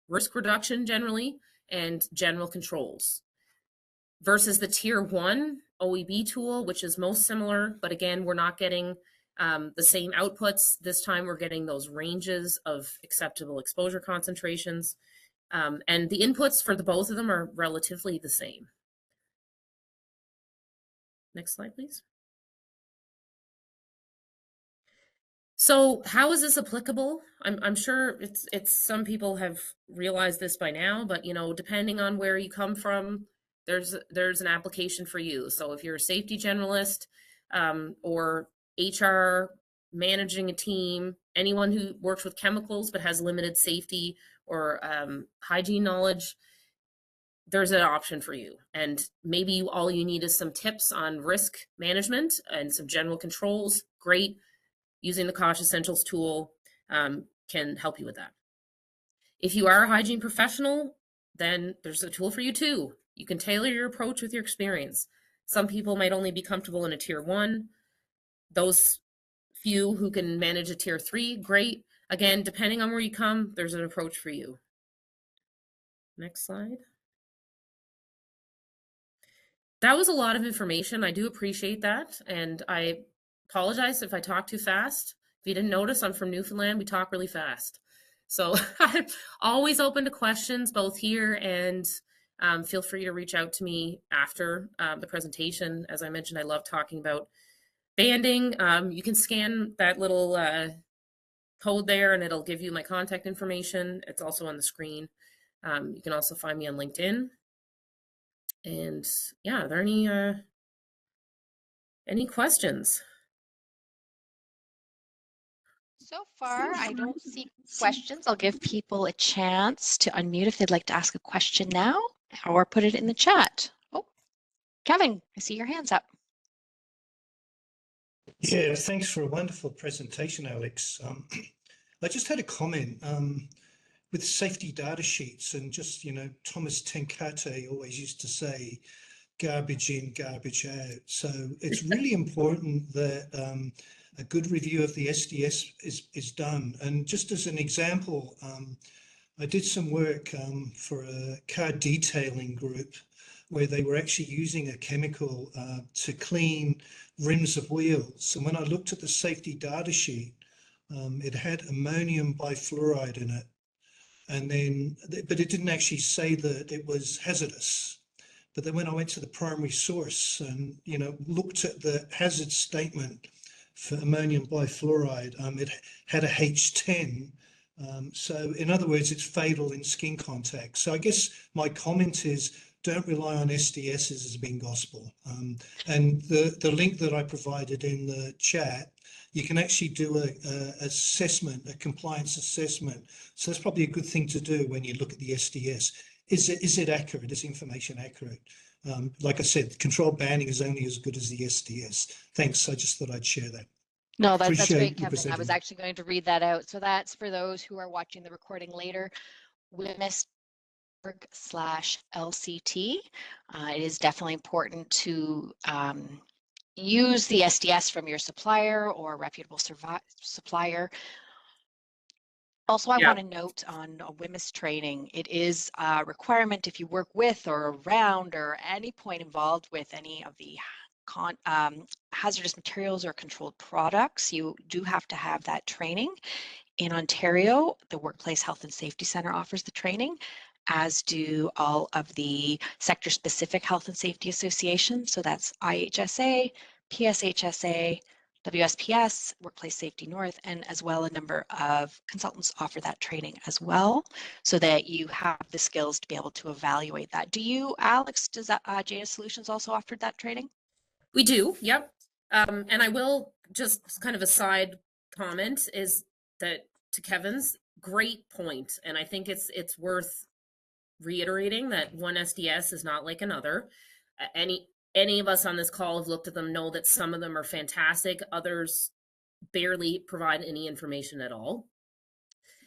risk reduction generally and general controls. Versus the tier 1 OEB tool, which is most similar, but again, we're not getting the same outputs. This time we're getting those ranges of acceptable exposure concentrations. And the inputs for both of them are relatively the same. Next slide, please. So how is this applicable? I'm sure it's some people have realized this by now, but depending on where you come from, there's an application for you. So if you're a safety generalist, or HR, managing a team, anyone who works with chemicals but has limited safety or hygiene knowledge, there's an option for you. And maybe all you need is some tips on risk management and some general controls. Great. Using the COSH Essentials tool can help you with that. If you are a hygiene professional, then there's a tool for you too. You can tailor your approach with your experience. Some people might only be comfortable in a tier 1. Those few who can manage a tier 3, great. Again, depending on where you come, there's an approach for you. Next slide. That was a lot of information. I do appreciate that. And I apologize if I talk too fast. If you didn't notice, I'm from Newfoundland. We talk really fast. So I'm always open to questions, both here and feel free to reach out to me after the presentation. As I mentioned, I love talking about banding. You can scan that little code there and it'll give you my contact information. It's also on the screen. You can also find me on LinkedIn. And yeah, are there any questions? So far, I don't see questions. I'll give people a chance to unmute if they'd like to ask a question now or put it in the chat. Oh, Kevin, I see your hands up. Yeah, thanks for a wonderful presentation, Alex. I just had a comment with safety data sheets, and just, Thomas Tenkate always used to say, garbage in, garbage out. So it's really important that a good review of the SDS is done. And just as an example, I did some work for a car detailing group where they were actually using a chemical to clean rims of wheels. And when I looked at the safety data sheet, it had ammonium bifluoride in it. And then, but it didn't actually say that it was hazardous. But then when I went to the primary source and, looked at the hazard statement for ammonium bifluoride, it had a H10. So in other words, it's fatal in skin contact. So I guess my comment is, don't rely on SDSs as being gospel. And the link that I provided in the chat, you can actually do a assessment, a compliance assessment. So that's probably a good thing to do when you look at the SDS. Is it accurate? Is information accurate? Like I said, control banding is only as good as the SDS. Thanks. I just thought I'd share that. No, that's great, Kevin. I was actually going to read that out. So that's for those who are watching the recording later. We missed lct. It is definitely important to use the SDS from your supplier or reputable supplier. Also, I want to note on WHMIS training, it is a requirement if you work with or around or any point involved with any of the hazardous materials or controlled products, you do have to have that training. In Ontario, the Workplace Health and Safety Centre offers the training, as do all of the sector-specific health and safety associations. So that's IHSA, PSHSA, WSPS, Workplace Safety North, and as well a number of consultants offer that training as well, so that you have the skills to be able to evaluate that. Do you, Alex, does JADA Solutions also offer that training? We do, yep. And I will just kind of a side comment is that to Kevin's great point, and I think it's worth reiterating that one SDS is not like another. Any of us on this call have looked at them, know that some of them are fantastic, others barely provide any information at all.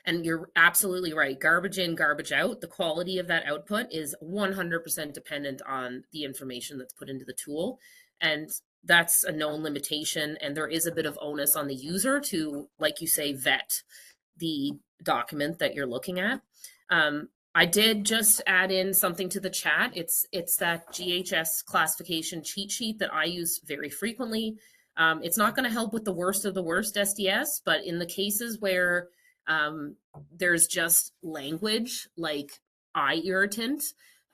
And you're absolutely right. Garbage in, garbage out. The quality of that output is 100% dependent on the information that's put into the tool. And that's a known limitation. And there is a bit of onus on the user to, like you say, vet the document that you're looking at. I did just add in something to the chat. It's that GHS classification cheat sheet that I use very frequently. It's not going to help with the worst of the worst SDS, but in the cases where there's just language like eye irritant,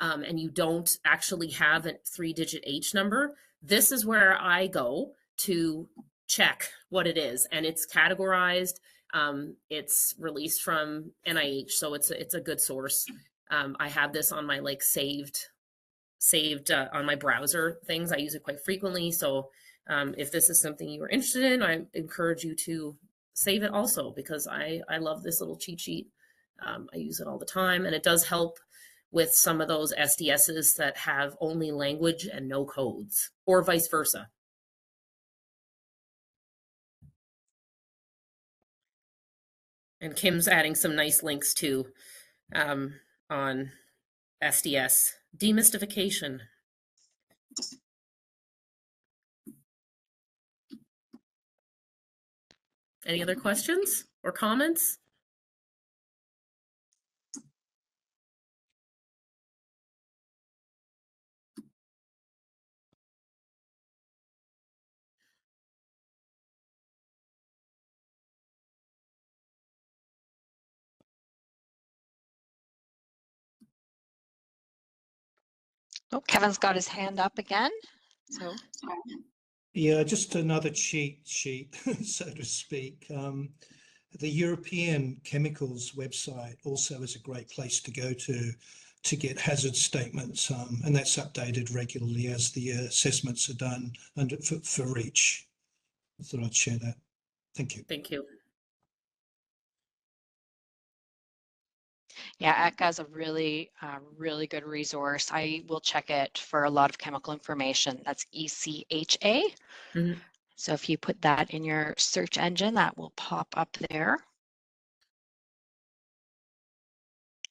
and you don't actually have a 3-digit H number, this is where I go to check what it is. And it's categorized. It's released from NIH, so it's a good source. I have this on my saved on my browser things. I use it quite frequently. So if this is something you are interested in, I encourage you to save it also, because I love this little cheat sheet. I use it all the time, and it does help with some of those SDSs that have only language and no codes, or vice versa. And Kim's adding some nice links too on SDS. Demystification. Any other questions or comments? Oh, Kevin's got his hand up again. So Yeah, just another cheat sheet, so to speak. The European Chemicals website also is a great place to go to get hazard statements, and that's updated regularly as the assessments are done for REACH. I thought I'd share that. Thank you. Thank you. yeah, ECHA is a really good resource. I will check it for a lot of chemical information. That's ECHA. Mm-hmm. So if you put that in your search engine, that will pop up there.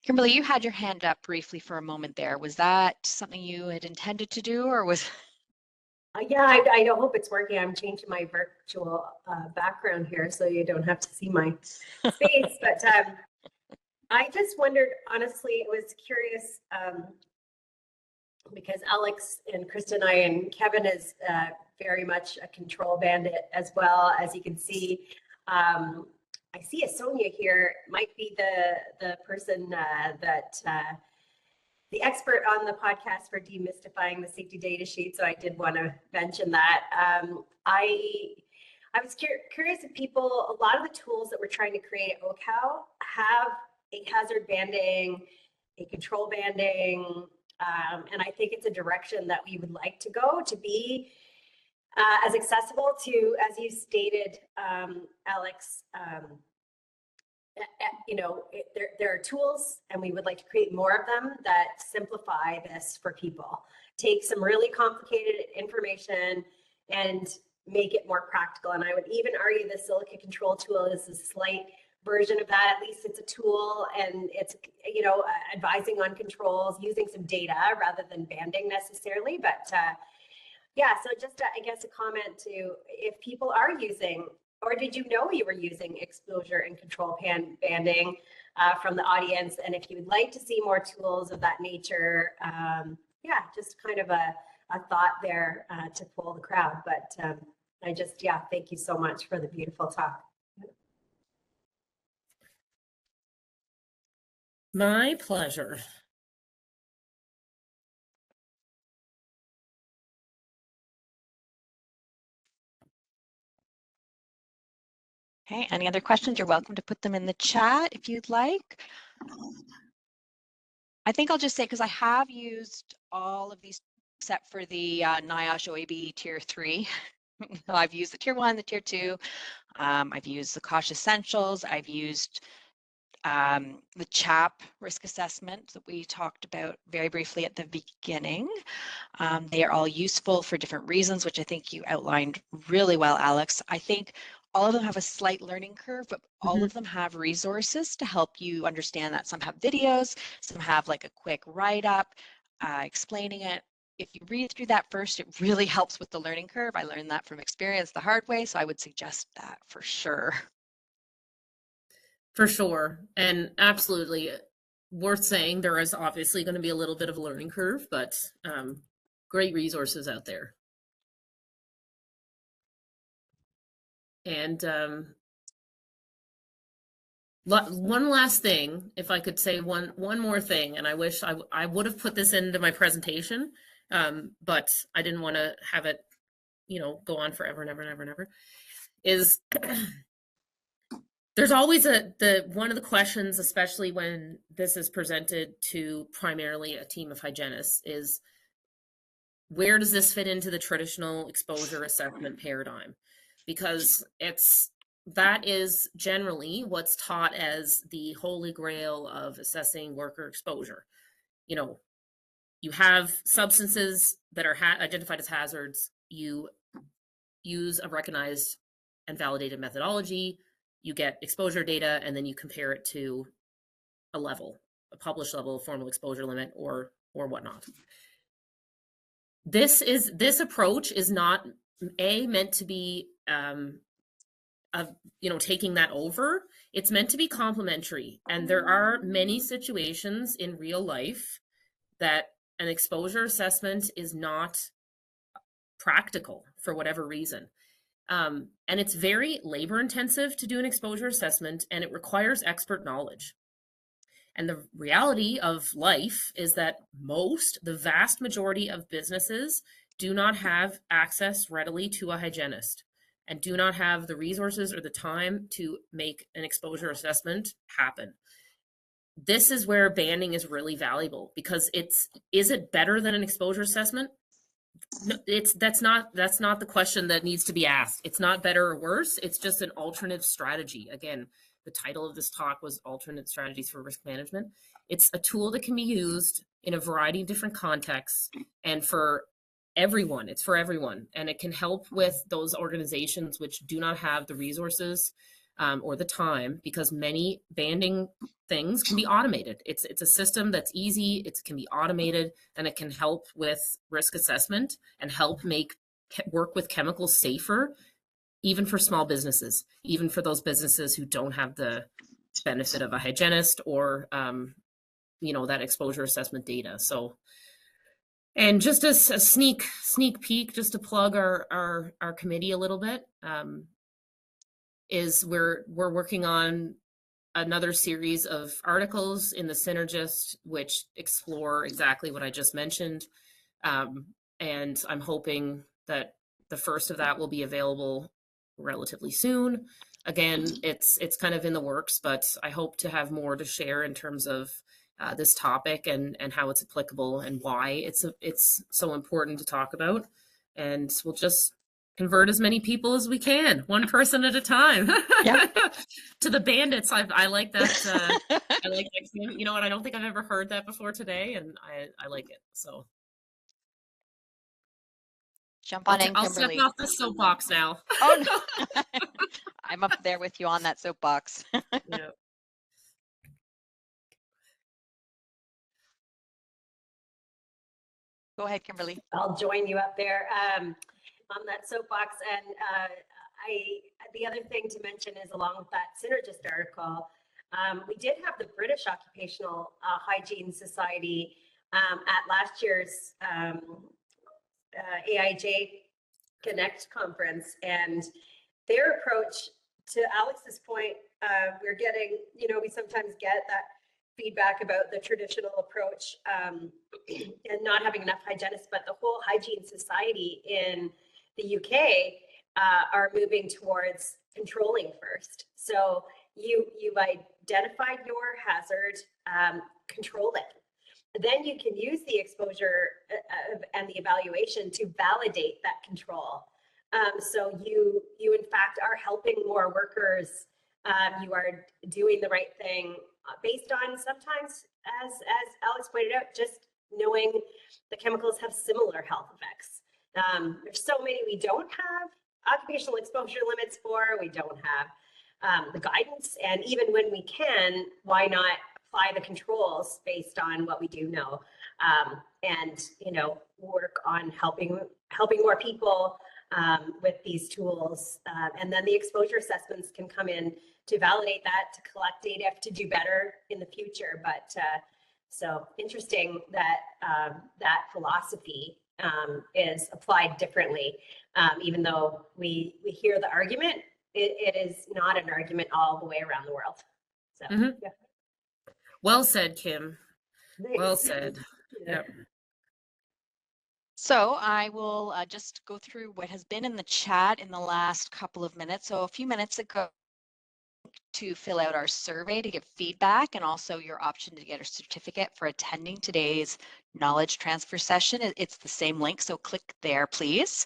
Kimberly, you had your hand up briefly for a moment there. Was that something you had intended to do, or was? Yeah, I hope it's working. I'm changing my virtual background here so you don't have to see my face. But I just wondered, honestly, I was curious because Alex and Krista and I and Kevin is very much a control bandit as well. As you can see, I see a Sonia here, might be the person that the expert on the podcast for demystifying the safety data sheet. So I did want to mention that. I was curious if people, a lot of the tools that we're trying to create at OCal have a hazard banding, a control banding, and I think it's a direction that we would like to go to be as accessible to, as you stated, Alex, you know, there are tools, and we would like to create more of them that simplify this for people. Take some really complicated information and make it more practical. And I would even argue the silica control tool is a slight version of that. At least it's a tool, and it's, you know, advising on controls, using some data rather than banding necessarily. But yeah, so just I guess a comment to, if people are using, or did you know you were using exposure and control banding from the audience? And if you would like to see more tools of that nature, yeah, just kind of a thought there to pull the crowd. But I just, yeah, thank you so much for the beautiful talk. My pleasure. Okay, any other questions? You're welcome to put them in the chat if you'd like. I think I'll just say, because I have used all of these except for the NIOSH OEB Tier 3. So I've used the Tier 1, the Tier 2. I've used the COSH Essentials. I've used the CHAP risk assessment that we talked about very briefly at the beginning. They are all useful for different reasons, which I think you outlined really well, Alex. I think all of them have a slight learning curve, but all of them have resources to help you understand that. Some have videos, some have like a quick write-up explaining it. If you read through that first, it really helps with the learning curve. I learned that from experience the hard way, so I would suggest that for sure. For sure. And absolutely worth saying, there is obviously going to be a little bit of a learning curve, but great resources out there. And one last thing, if I could say one more thing, and I wish I would have put this into my presentation, but I didn't want to have it, you know, go on forever and ever and ever and ever, is there's always one of the questions, especially when this is presented to primarily a team of hygienists, is where does this fit into the traditional exposure assessment paradigm? Because that is generally what's taught as the holy grail of assessing worker exposure. You know, you have substances that are identified as hazards. You use a recognized and validated methodology. You get exposure data, and then you compare it to a level, a published level, formal exposure limit, or whatnot. This approach is not meant to be taking that over. It's meant to be complementary, and there are many situations in real life that an exposure assessment is not practical for whatever reason. And it's very labor intensive to do an exposure assessment, and it requires expert knowledge. And the reality of life is that the vast majority of businesses do not have access readily to a hygienist and do not have the resources or the time to make an exposure assessment happen. This is where banding is really valuable, because is it better than an exposure assessment? No, that's not the question that needs to be asked. It's not better or worse. It's just an alternative strategy. Again, the title of this talk was Alternate Strategies for Risk Management. It's a tool that can be used in a variety of different contexts, and for everyone. It's for everyone, and it can help with those organizations which do not have the resources or the time, because many banding things can be automated. It's a system that's easy, it can be automated, and it can help with risk assessment and help make work with chemicals safer, even for small businesses, even for those businesses who don't have the benefit of a hygienist or that exposure assessment data. So, and just as a sneak peek, just to plug our committee a little bit, is we're working on another series of articles in the Synergist which explore exactly what I just mentioned, and I'm hoping that the first of that will be available relatively soon. Again, it's kind of in the works, but I hope to have more to share in terms of this topic and how it's applicable and why it's so important to talk about. And we'll just convert as many people as we can, one person at a time. Yeah. To the bandits. I like that. I like that. You know what? I don't think I've ever heard that before today, and I like it. So jump on in, I'll step Kimberly. off the soapbox now. Oh no. I'm up there with you on that soapbox. Yeah. Go ahead, Kimberly. I'll join you up there on that soapbox. And the other thing to mention is, along with that Synergist article, we did have the British Occupational Hygiene Society at last year's AIJ Connect conference, and their approach, to Alex's point, we're getting, we sometimes get that feedback about the traditional approach and not having enough hygienists, but the whole hygiene society in the UK are moving towards controlling first. So you've identified your hazard, control it. Then you can use the exposure and the evaluation to validate that control. So you in fact are helping more workers. You are doing the right thing based on, sometimes, as Alex pointed out, just knowing the chemicals have similar health effects. There's so many we don't have occupational exposure limits for. We don't have the guidance, and even when we can, why not apply the controls based on what we do know, and work on helping more people with these tools, and then the exposure assessments can come in to validate that, to collect data to do better in the future. But so interesting that that philosophy is applied differently, even though we hear the argument, it is not an argument all the way around the world. So yeah. Well said, Kim. Thanks. Well said. Yep. So I will just go through what has been in the chat in the last couple of minutes. So a few minutes ago, to fill out our survey to give feedback, and also your option to get a certificate for attending today's knowledge transfer session. It's the same link, so click there, please.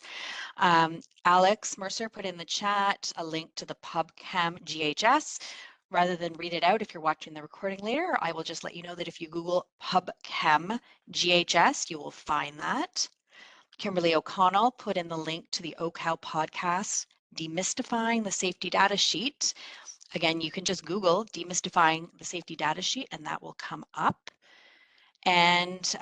Alex Mercer put in the chat a link to the PubChem GHS. Rather than read it out, if you're watching the recording later, I will just let you know that if you Google PubChem GHS, you will find that. Kimberly O'Connell put in the link to the OCAL podcast, Demystifying the Safety Data Sheet. Again, you can just Google Demystifying the Safety Data Sheet and that will come up. And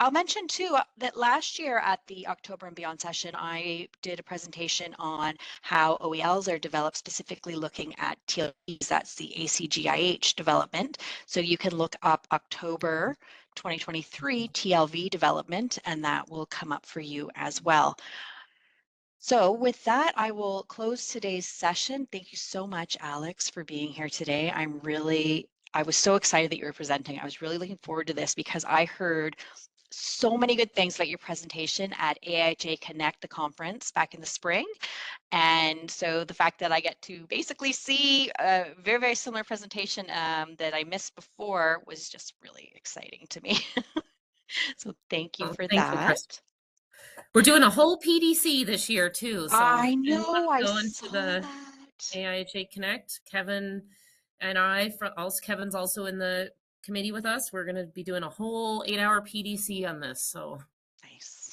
I'll mention too that last year at the October and Beyond session, I did a presentation on how OELs are developed, specifically looking at TLVs, that's the ACGIH development. So you can look up October 2023 TLV development and that will come up for you as well. So with that, I will close today's session. Thank you so much, Alex, for being here today. I was so excited that you were presenting. I was really looking forward to this because I heard so many good things about your presentation at AIJ Connect, the conference back in the spring. And so the fact that I get to basically see a very, very similar presentation that I missed before was just really exciting to me. So thank you for Thank that. you, Chris. We're doing a whole PDC this year too. So I know, I going saw to the that. AIHA Connect. Kevin and Kevin's also in the committee with us. We're going to be doing a whole 8-hour PDC on this. So Nice.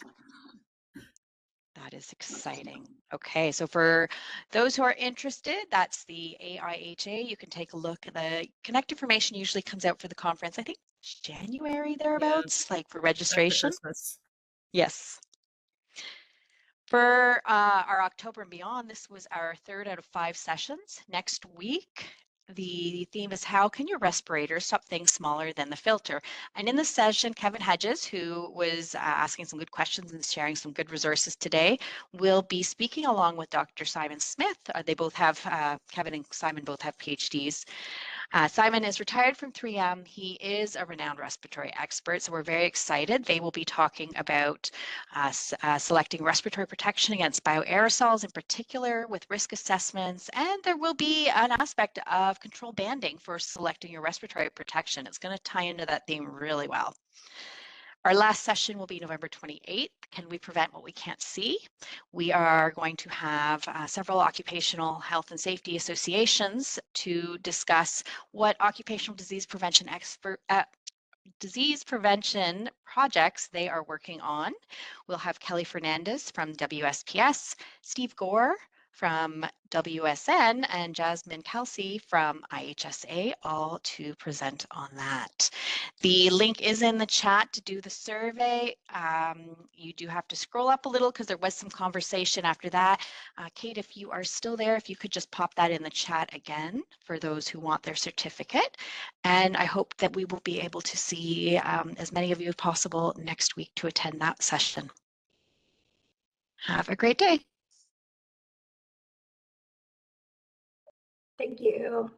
That is exciting. Okay, so for those who are interested, that's the AIHA. You can take a look. The Connect information usually comes out for the conference, I think January thereabouts, like for registration. after Christmas. Yes. For our October and Beyond, this was our 3rd out of 5 sessions. Next week, the theme is how can your respirator stop things smaller than the filter? And in this session, Kevin Hedges, who was asking some good questions and sharing some good resources today, will be speaking along with Dr. Simon Smith. They both have, Kevin and Simon both have PhDs. Simon is retired from 3M. He is a renowned respiratory expert, so we're very excited. They will be talking about selecting respiratory protection against bioaerosols in particular with risk assessments, and there will be an aspect of control banding for selecting your respiratory protection. It's going to tie into that theme really well. Our last session will be November 28th. Can we prevent what we can't see? We are going to have several occupational health and safety associations to discuss what occupational disease prevention projects they are working on. We'll have Kelly Fernandez from WSPS, Steve Gore from WSN and Jasmine Kelsey from IHSA, all to present on that. The link is in the chat to do the survey. You do have to scroll up a little because there was some conversation after that. Kate, if you are still there, if you could just pop that in the chat again for those who want their certificate. And I hope that we will be able to see as many of you as possible next week to attend that session. Have a great day. Thank you.